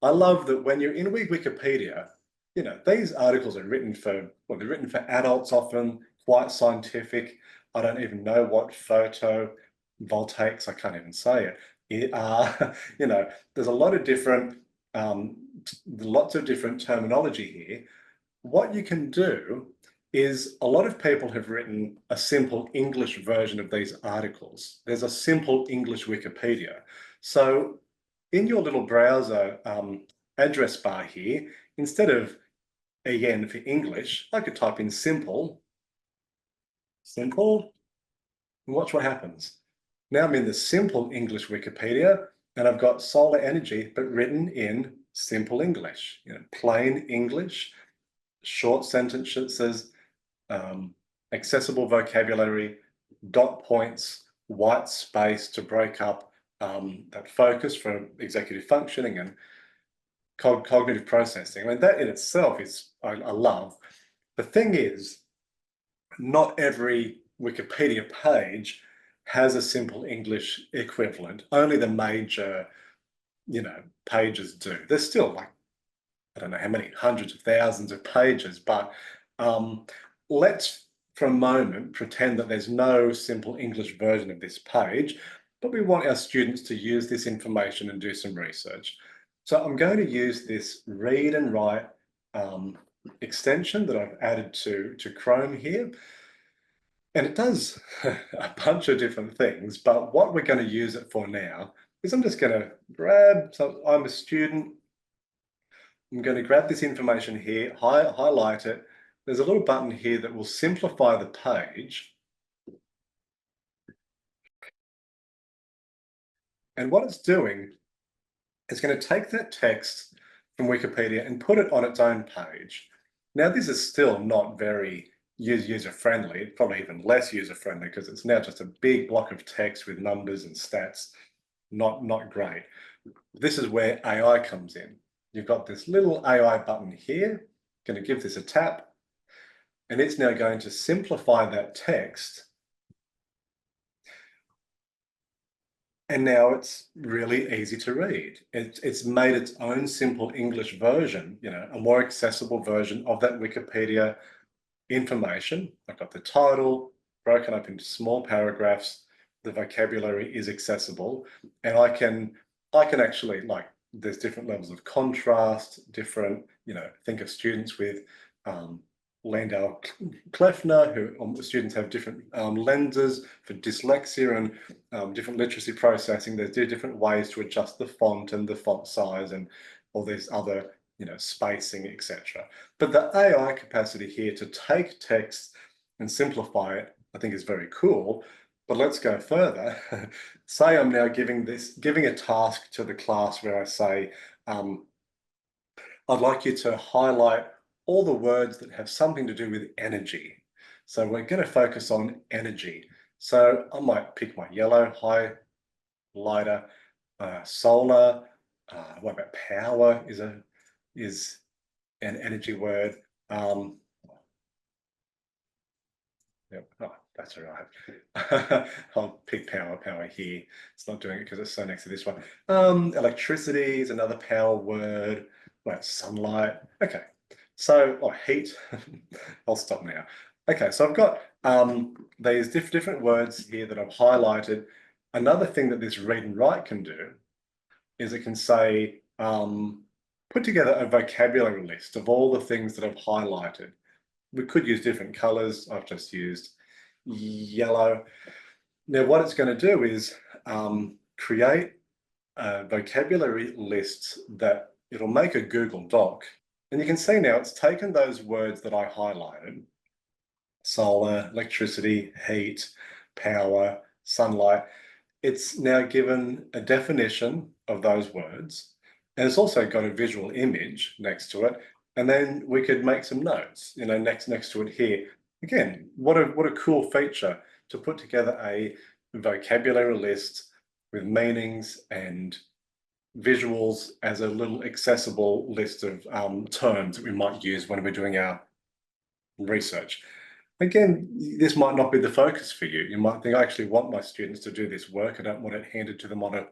I love that when you're in Wikipedia, you know, these articles are written for, well, they're written for adults often, quite scientific. I don't even know what photovoltaics, I can't even say it, are. You know, there's a lot of different, lots of different terminology here. What you can do is a lot of people have written a simple English version of these articles. There's a simple English Wikipedia. So in your little browser address bar here, instead of EN for English, I could type in simple, and watch what happens. Now I'm in the simple English Wikipedia, and I've got solar energy, but written in simple English, you know, plain English, short sentences, accessible vocabulary, dot points, white space to break up that focus for executive functioning and cognitive processing. I mean, that in itself is, I love. The thing is, not every Wikipedia page has a simple English equivalent. Only the major, you know, pages do. There's still, like, I don't know how many, hundreds of thousands of pages, but let's for a moment pretend that there's no simple English version of this page, but we want our students to use this information and do some research. So I'm going to use this Read and Write extension that I've added to Chrome here. And it does a bunch of different things, but what we're going to use it for now is I'm just going to grab, so I'm a student, I'm going to grab this information here, highlight it. There's a little button here that will simplify the page. And what it's doing is going to take that text from Wikipedia and put it on its own page. Now, this is still not very user-friendly, probably even less user-friendly, because it's now just a big block of text with numbers and stats. Not great. This is where AI comes in. You've got this little AI button here, going to give this a tap, and it's now going to simplify that text. And now it's really easy to read. It's made its own simple English version, you know, a more accessible version of that Wikipedia information. I've got the title broken up into small paragraphs. The vocabulary is accessible, and I can actually, like, there's different levels of contrast, different, you know, think of students with Landau-Kleffner, who students have different lenses for dyslexia and different literacy processing. There's different ways to adjust the font and the font size and all these other, you know, spacing, etc. But the AI capacity here to take text and simplify it, I think, is very cool. But let's go further. Say I'm now giving a task to the class where I say, I'd like you to highlight all the words that have something to do with energy. So we're going to focus on energy. So I might pick my yellow highlighter, solar. What about power is an energy word. Yep. Oh, that's all right. I'll pick power here. It's not doing it because it's so next to this one. Electricity is another power word. Well, sunlight. Okay. So, heat. I'll stop now. Okay, so I've got these different words here that I've highlighted. Another thing that this read and write can do is it can say, put together a vocabulary list of all the things that I've highlighted. We could use different colors. I've just used yellow. Now, what it's going to do is create a vocabulary list that it'll make a Google Doc. And you can see now it's taken those words that I highlighted, solar, electricity, heat, power, sunlight. It's now given a definition of those words, and it's also got a visual image next to it. And then we could make some notes, next to it here. Again, what a cool feature to put together a vocabulary list with meanings and visuals as a little accessible list of terms that we might use when we're doing our research. Again, this might not be the focus for you. You might think, I actually want my students to do this work. I don't want it handed to them on a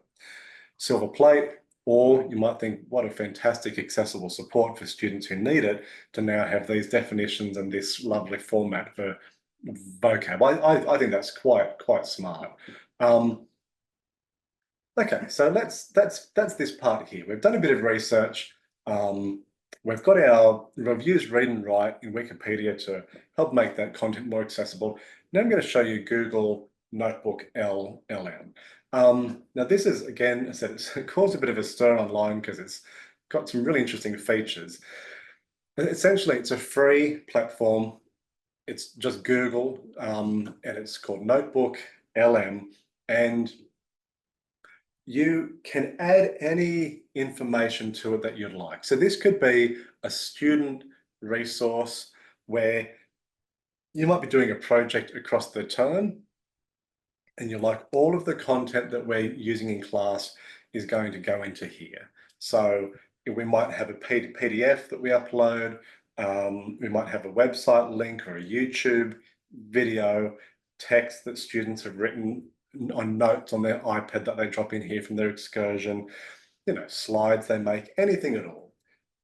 silver plate. Or you might think, what a fantastic accessible support for students who need it to now have these definitions and this lovely format for vocab. I think that's quite smart. Okay, so that's this part here. We've done a bit of research. We've used read and write in Wikipedia to help make that content more accessible. Now I'm going to show you Google Notebook LM. Now this is, again, I said, it's caused a bit of a stir online because it's got some really interesting features. Essentially, it's a free platform. It's just Google, and it's called Notebook LM. And you can add any information to it that you'd like. So this could be a student resource where you might be doing a project across the term and you're like, all of the content that we're using in class is going to go into here. So we might have a PDF that we upload. We might have a website link or a YouTube video, text that students have written on notes on their iPad that they drop in here from their excursion, slides they make, anything at all.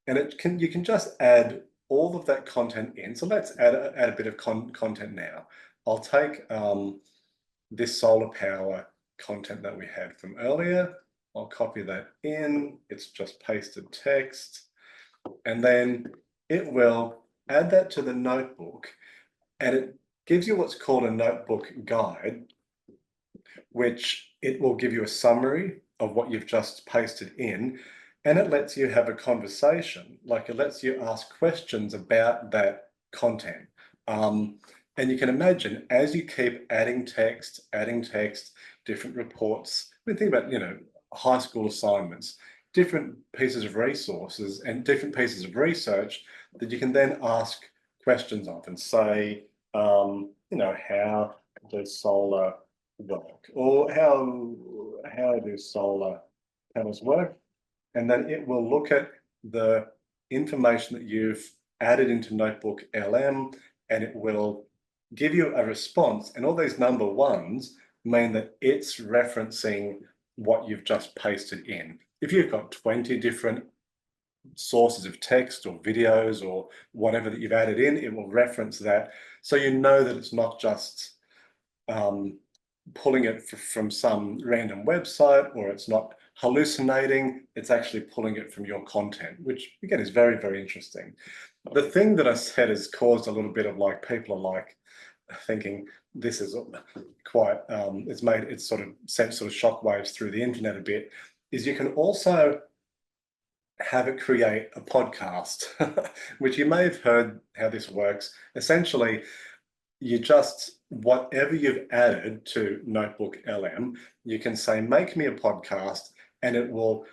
And you can just add all of that content in. So let's add a bit of content now. I'll take this solar power content that we had from earlier. I'll copy that in. It's just pasted text. And then it will add that to the notebook, and it gives you what's called a notebook guide, which it will give you a summary of what you've just pasted in, and it lets you have a conversation, like it lets you ask questions about that content. And you can imagine as you keep adding text, different reports, I mean, think about, high school assignments, different pieces of resources and different pieces of research that you can then ask questions of and say, how does solar work? Or how do solar panels work? And then it will look at the information that you've added into Notebook LM, and it will give you a response. And all these number ones mean that it's referencing what you've just pasted in. If you've got 20 different sources of text or videos or whatever that you've added in, it will reference that. So you know that it's not just pulling it from some random website, or it's not hallucinating, it's actually pulling it from your content, which again is very, very interesting. The thing that I said has caused a little bit of people are like thinking this is quite, it's sort of sent sort of shockwaves through the internet a bit, is you can also have it create a podcast, which you may have heard how this works. Essentially, you just, whatever you've added to Notebook LM, you can say, make me a podcast, and it will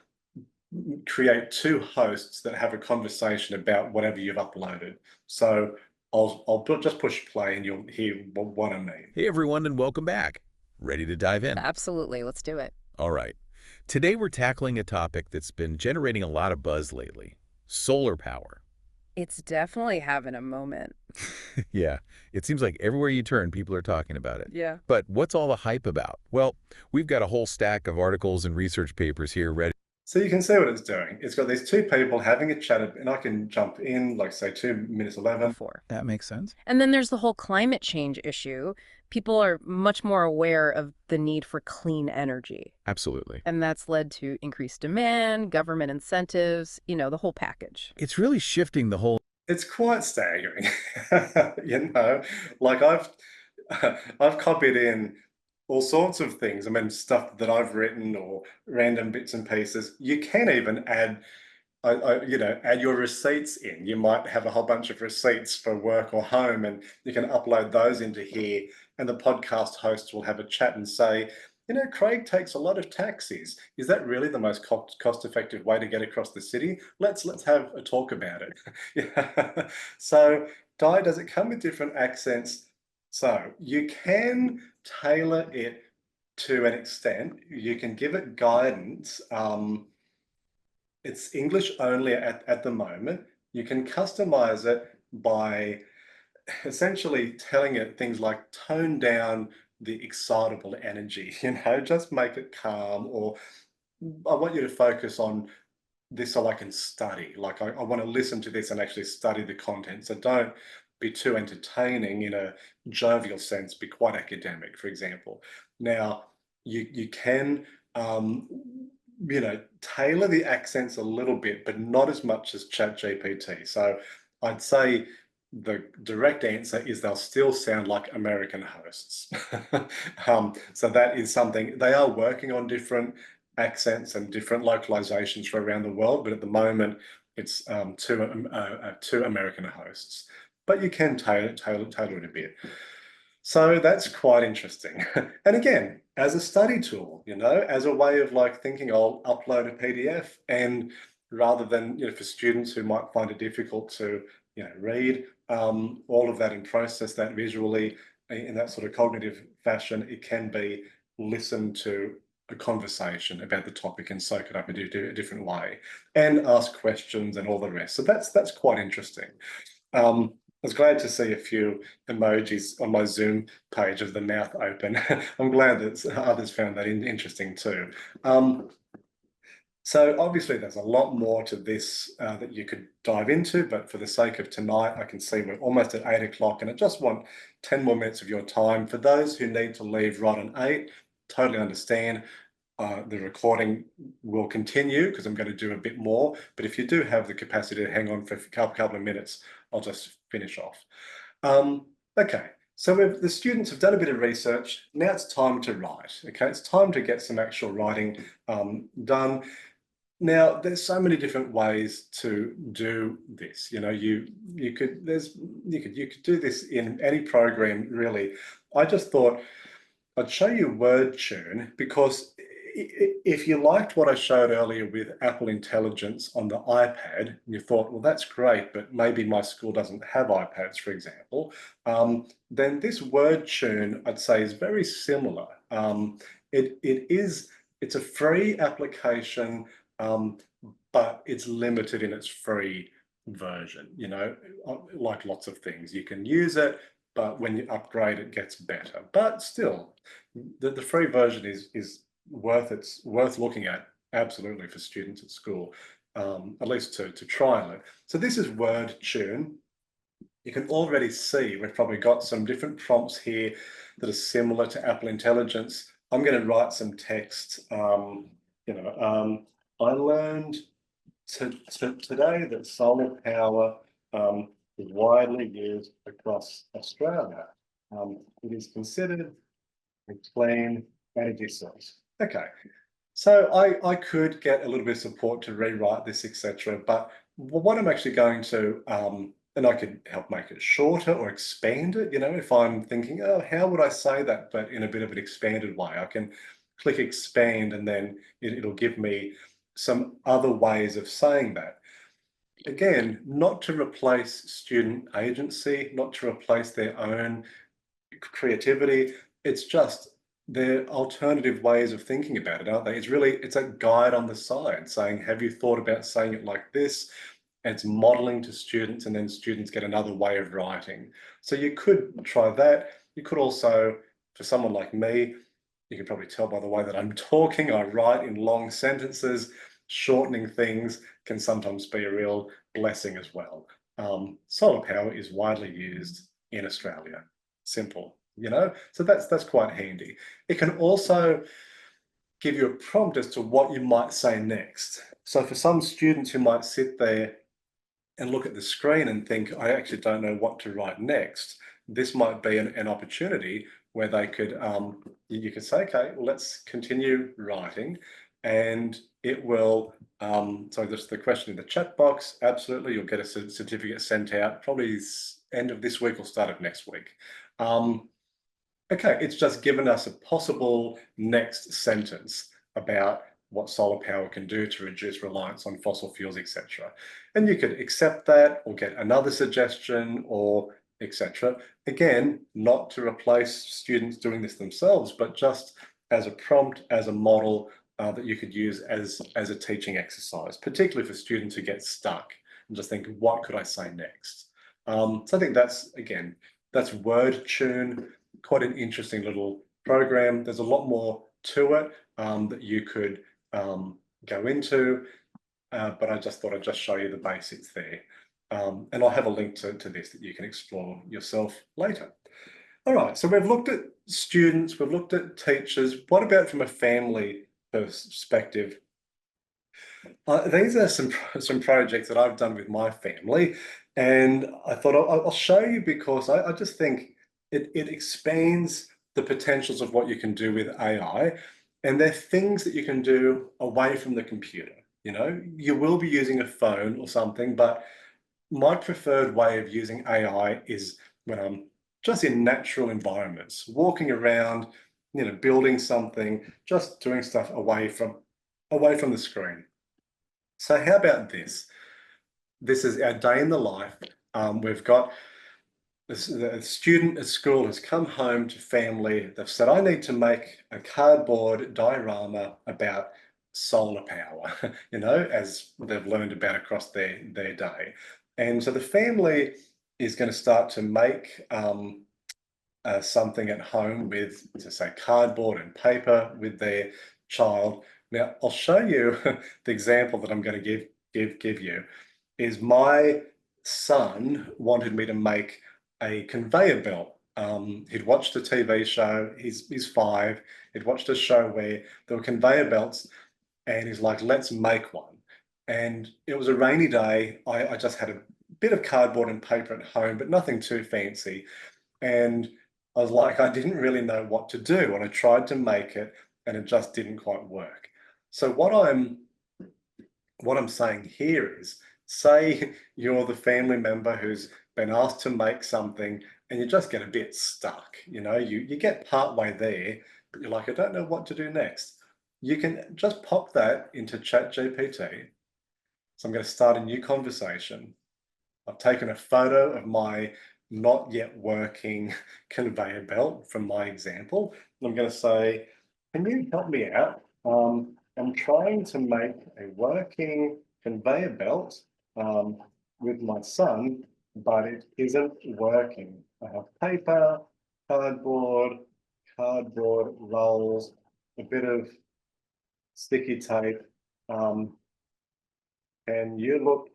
create two hosts that have a conversation about whatever you've uploaded. So I'll just push play and you'll hear what I mean. Hey everyone, and welcome back. Ready to dive in? Absolutely. Let's do it. All right. Today we're tackling a topic that's been generating a lot of buzz lately: solar power. It's definitely having a moment. Yeah, it seems like everywhere you turn, people are talking about it. Yeah. But what's all the hype about? Well, we've got a whole stack of articles and research papers here ready. So you can see what it's doing. It's got these two people having a chat, and I can jump in, like say 2 minutes 11. Before. That makes sense. And then there's the whole climate change issue. People are much more aware of the need for clean energy. Absolutely. And that's led to increased demand, government incentives, the whole package. It's really shifting the whole. It's quite staggering. Like I've copied in all sorts of things. I mean, stuff that I've written or random bits and pieces. You can even add, add your receipts in. You might have a whole bunch of receipts for work or home, and you can upload those into here. And the podcast host will have a chat and say, Craig takes a lot of taxis. Is that really the most cost-effective way to get across the city? Let's have a talk about it. Yeah. So, Di, does it come with different accents? So you can tailor it to an extent. You can give it guidance. It's English only at the moment. You can customize it by essentially telling it things like tone down the excitable energy, just make it calm, or I want you to focus on this so I can study. Like I want to listen to this and actually study the content. So don't be too entertaining in a jovial sense, be quite academic, for example. Now, you can tailor the accents a little bit, but not as much as ChatGPT. So I'd say the direct answer is they'll still sound like American hosts. So that is something they are working on, different accents and different localizations for around the world, but at the moment it's two American hosts. But you can tailor it a bit. So that's quite interesting. And again, as a study tool, as a way of like thinking, I'll upload a PDF, and rather than, for students who might find it difficult to, read all of that and process that visually in that sort of cognitive fashion, it can be listened to a conversation about the topic and soak it up and do a different way and ask questions and all the rest. So that's quite interesting. I was glad to see a few emojis on my Zoom page of the mouth open. I'm glad that others found that interesting too. So obviously there's a lot more to this that you could dive into, but for the sake of tonight, I can see we're almost at 8 o'clock, and I just want 10 more minutes of your time. For those who need to leave right on 8, totally understand. The recording will continue because I'm going to do a bit more, but if you do have the capacity to hang on for a couple of minutes, I'll just finish off. Okay, so the students have done a bit of research. Now it's time to write. Okay, it's time to get some actual writing done. Now, there's so many different ways to do this. You could do this in any program, really. I just thought I'd show you WordTune because if you liked what I showed earlier with Apple Intelligence on the iPad, and you thought, well, that's great, but maybe my school doesn't have iPads, for example, then this WordTune, I'd say, is very similar. It's a free application, but it's limited in its free version, like lots of things. You can use it, but when you upgrade, it gets better. But still, the free version is worth looking at, absolutely, for students at school, at least to trial it. So this is WordTune. You can already see we've probably got some different prompts here that are similar to Apple Intelligence. I'm going to write some text. I learned today that solar power is widely used across Australia. It is considered a clean energy source. Okay, so I could get a little bit of support to rewrite this, etc. But what I'm actually going to And I could help make it shorter or expand it, if I'm thinking, oh, how would I say that, but in a bit of an expanded way. I can click expand and then it'll give me some other ways of saying that. Again, not to replace student agency, not to replace their own creativity. It's just they're alternative ways of thinking about it, aren't they? It's a guide on the side saying, have you thought about saying it like this? And it's modeling to students, and then students get another way of writing. So you could try that. You could also, for someone like me, you can probably tell by the way that I'm talking, I write in long sentences. Shortening things can sometimes be a real blessing as well. Solar power is widely used in Australia. Simple, so that's quite handy. It can also give you a prompt as to what you might say next. So for some students who might sit there and look at the screen and think, I actually don't know what to write next, this might be an opportunity where they could, you could say, okay, well, let's continue writing, and it will, so just the question in the chat box, absolutely, you'll get a certificate sent out, probably end of this week or start of next week. Okay, it's just given us a possible next sentence about what solar power can do to reduce reliance on fossil fuels, etc. And you could accept that or get another suggestion or etc. Again, not to replace students doing this themselves, but just as a prompt, as a model that you could use as a teaching exercise, particularly for students who get stuck and just think, what could I say next? So I think that's WordTune. Quite an interesting little program. There's a lot more to it that you could go into, but I just thought I'd just show you the basics there. And I'll have a link to this that you can explore yourself later. All right, so we've looked at students, we've looked at teachers. What about from a family perspective? These are some projects that I've done with my family, and I thought I'll show you because I just think it expands the potentials of what you can do with AI, and they're things that you can do away from the computer. You will be using a phone or something, but my preferred way of using AI is when I'm just in natural environments, walking around, building something, just doing stuff away from the screen. So how about this? This is our day in the life. We've got a student at school has come home to family. They've said, I need to make a cardboard diorama about solar power, as they've learned about across their day. And so the family is going to start to make something at home with, say, cardboard and paper with their child. Now, I'll show you the example that I'm going to give you. Is my son wanted me to make a conveyor belt. He'd watched a TV show, he's 5, he'd watched a show where there were conveyor belts, and he's like, let's make one. And it was a rainy day. I just had a bit of cardboard and paper at home, but nothing too fancy. And I was like, I didn't really know what to do. And I tried to make it, and it just didn't quite work. So what I'm saying here is, say you're the family member who's been asked to make something and you just get a bit stuck. You get partway there, but you're like, I don't know what to do next. You can just pop that into ChatGPT. So I'm going to start a new conversation. I've taken a photo of my not yet working conveyor belt from my example. And I'm going to say, can you help me out? I'm trying to make a working conveyor belt with my son, but it isn't working. I have paper, cardboard rolls, a bit of sticky tape. Can you look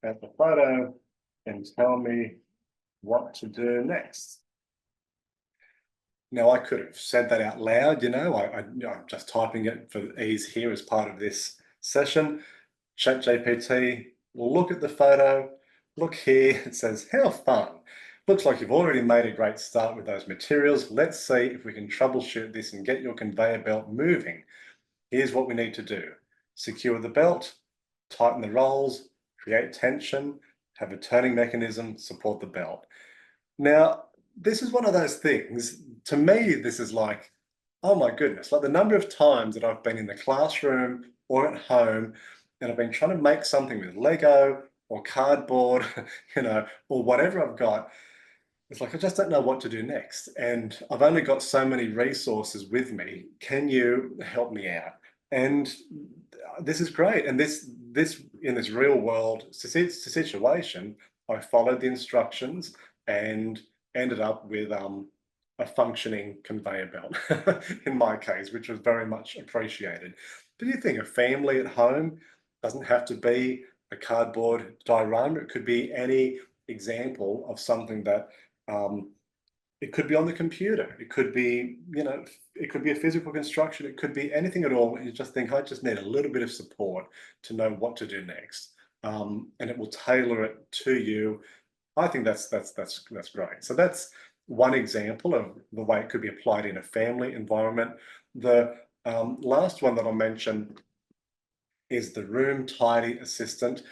at the photo and tell me what to do next? Now, I could have said that out loud, I'm just typing it for ease here as part of this session. ChatGPT will look at the photo, look here, it says, how fun. Looks like you've already made a great start with those materials. Let's see if we can troubleshoot this and get your conveyor belt moving. Here's what we need to do. Secure the belt, tighten the rolls, create tension, have a turning mechanism, support the belt. Now, this is one of those things, to me, this is like, oh my goodness, like the number of times that I've been in the classroom or at home and I've been trying to make something with Lego or cardboard, or whatever I've got. It's like, I just don't know what to do next. And I've only got so many resources with me. Can you help me out? And this is great. And this in this real world situation, I followed the instructions and ended up with a functioning conveyor belt in my case, which was very much appreciated. But you think a family at home doesn't have to be a cardboard diorama. It could be any example of something that it could be on the computer. It could be, it could be a physical construction. It could be anything at all. You just think, I just need a little bit of support to know what to do next. And it will tailor it to you. I think that's great. So that's one example of the way it could be applied in a family environment. The last one that I'll mention is the Room Tidy Assistant.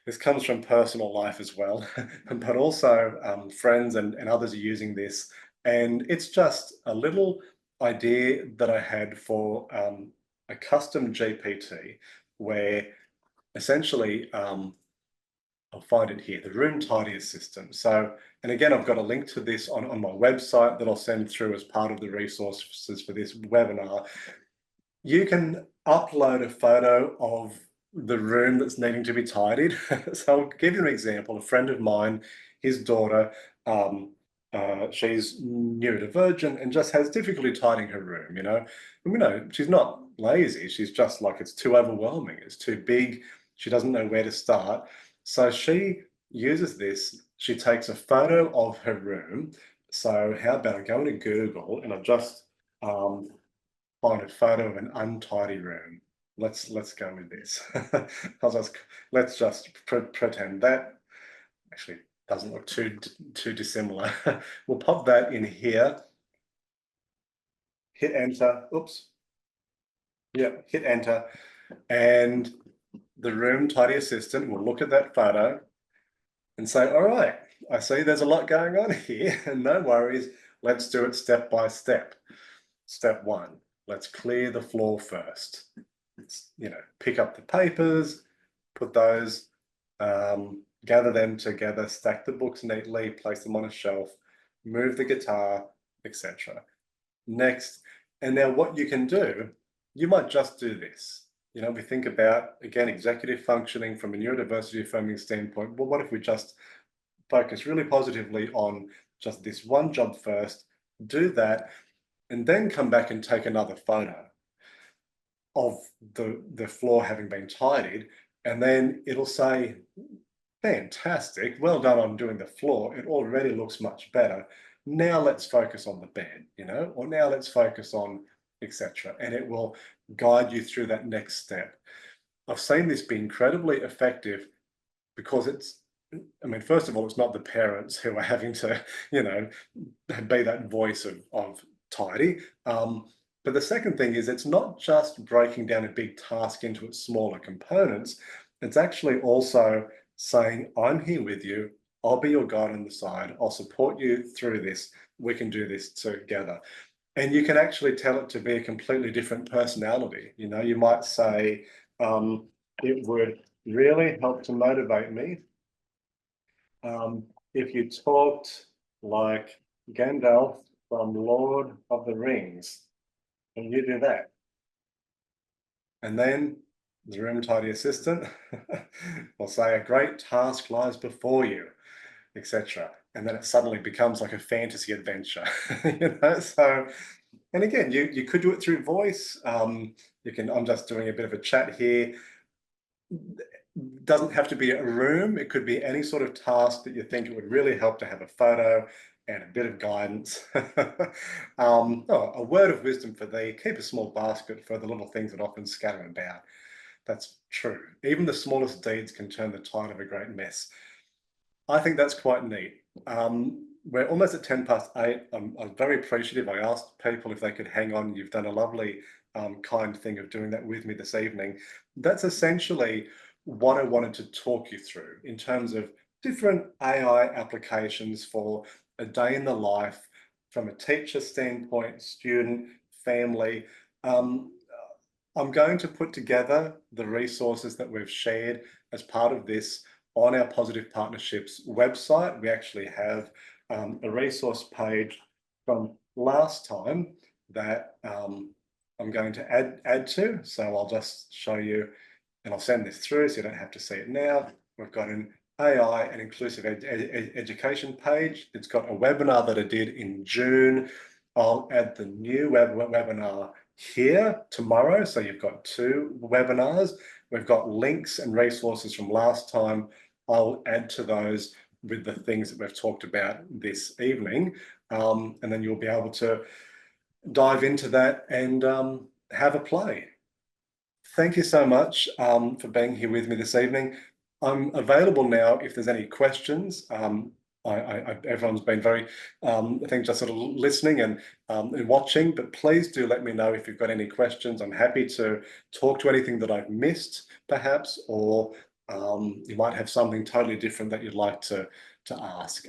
This comes from personal life as well, but also friends and others are using this. And it's just a little idea that I had for a custom GPT where essentially, I'll find it here, the Room Tidy Assistant. So, and again, I've got a link to this on my website that I'll send through as part of the resources for this webinar. You can upload a photo of the room that's needing to be tidied. So I'll give you an example. A friend of mine, his daughter, she's neurodivergent and just has difficulty tidying her room, And we know she's not lazy. She's just like, it's too overwhelming. It's too big. She doesn't know where to start. So she uses this. She takes a photo of her room. So how about I go into Google and I just find a photo of an untidy room. Let's go with this. Let's just pretend that actually doesn't look too dissimilar. We'll pop that in here. Hit enter. Oops. Yeah, hit enter, and the Room Tidy Assistant will look at that photo and say, all right, I see there's a lot going on here. No worries. Let's do it step by step. Step one, let's clear the floor first. Pick up the papers, put those, gather them together, stack the books neatly, place them on a shelf, move the guitar, etc. Next, and now what you can do, you might just do this. We think about, again, executive functioning from a neurodiversity affirming standpoint. Well, what if we just focus really positively on just this one job first, do that, and then come back and take another photo of the floor having been tidied, and then it'll say, fantastic, well done on doing the floor. It already looks much better. Now let's focus on the bed, or now let's focus on etc. And it will guide you through that next step. I've seen this be incredibly effective because first of all, it's not the parents who are having to, be that voice of tidy. But the second thing is it's not just breaking down a big task into its smaller components. It's actually also saying, I'm here with you. I'll be your guide on the side. I'll support you through this. We can do this together. And you can actually tell it to be a completely different personality. You might say, it would really help to motivate me if you talked like Gandalf from Lord of the Rings, and you do that. And then the Room Tidy Assistant will say, a great task lies before you, etc. And then it suddenly becomes like a fantasy adventure, So, and again, you could do it through voice. I'm just doing a bit of a chat here. Doesn't have to be a room. It could be any sort of task that you think it would really help to have a photo and a bit of guidance. A word of wisdom for thee, keep a small basket for the little things that often scatter about. That's true. Even the smallest deeds can turn the tide of a great mess. I think that's quite neat. We're almost at 8:10. I'm very appreciative. I asked people if they could hang on. You've done a lovely, kind thing of doing that with me this evening. That's essentially what I wanted to talk you through in terms of different AI applications for a day in the life from a teacher standpoint, student, family. Um, I'm going to put together the resources that we've shared as part of this on our Positive Partnerships website. We actually have a resource page from last time that I'm going to add to. So I'll just show you, and I'll send this through so you don't have to see it now. We've got an AI and inclusive education page. It's got a webinar that I did in June. I'll add the new webinar here tomorrow. So you've got 2 webinars. We've got links and resources from last time. I'll add to those with the things that we've talked about this evening. And then you'll be able to dive into that and have a play. Thank you so much for being here with me this evening. I'm available now if there's any questions. Everyone's been very, I think, just sort of listening and watching, but please do let me know if you've got any questions. I'm happy to talk to anything that I've missed, perhaps, or you might have something totally different that you'd like to ask.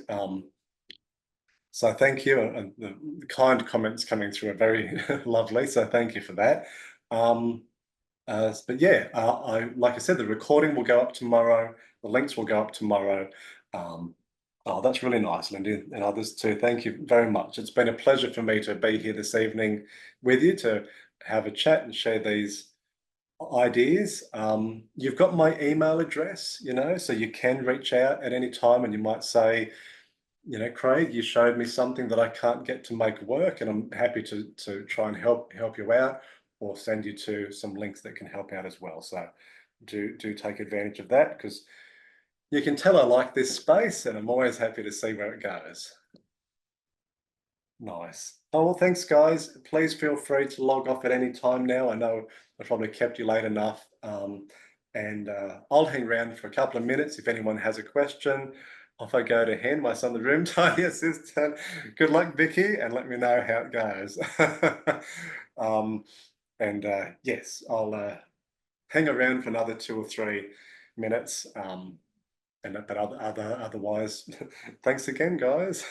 So thank you, and the kind comments coming through are very lovely, so thank you for that. But yeah, like I said, the recording will go up tomorrow, the links will go up tomorrow. Oh, that's really nice, Lindy, and others too. Thank you very much. It's been a pleasure for me to be here this evening with you to have a chat and share these ideas. You've got my email address, so you can reach out at any time, and you might say, Craig, you showed me something that I can't get to make work, and I'm happy to try and help you out, or send you to some links that can help out as well. So do take advantage of that, because you can tell I like this space, and I'm always happy to see where it goes. Nice. Oh, well, thanks, guys. Please feel free to log off at any time now. I know I probably kept you late enough. And I'll hang around for a couple of minutes if anyone has a question. Off I go to Hen, my son, the room tidy assistant. Good luck, Vicky, and let me know how it goes. Yes, I'll hang around for another 2 or 3 minutes. But otherwise, thanks again, guys.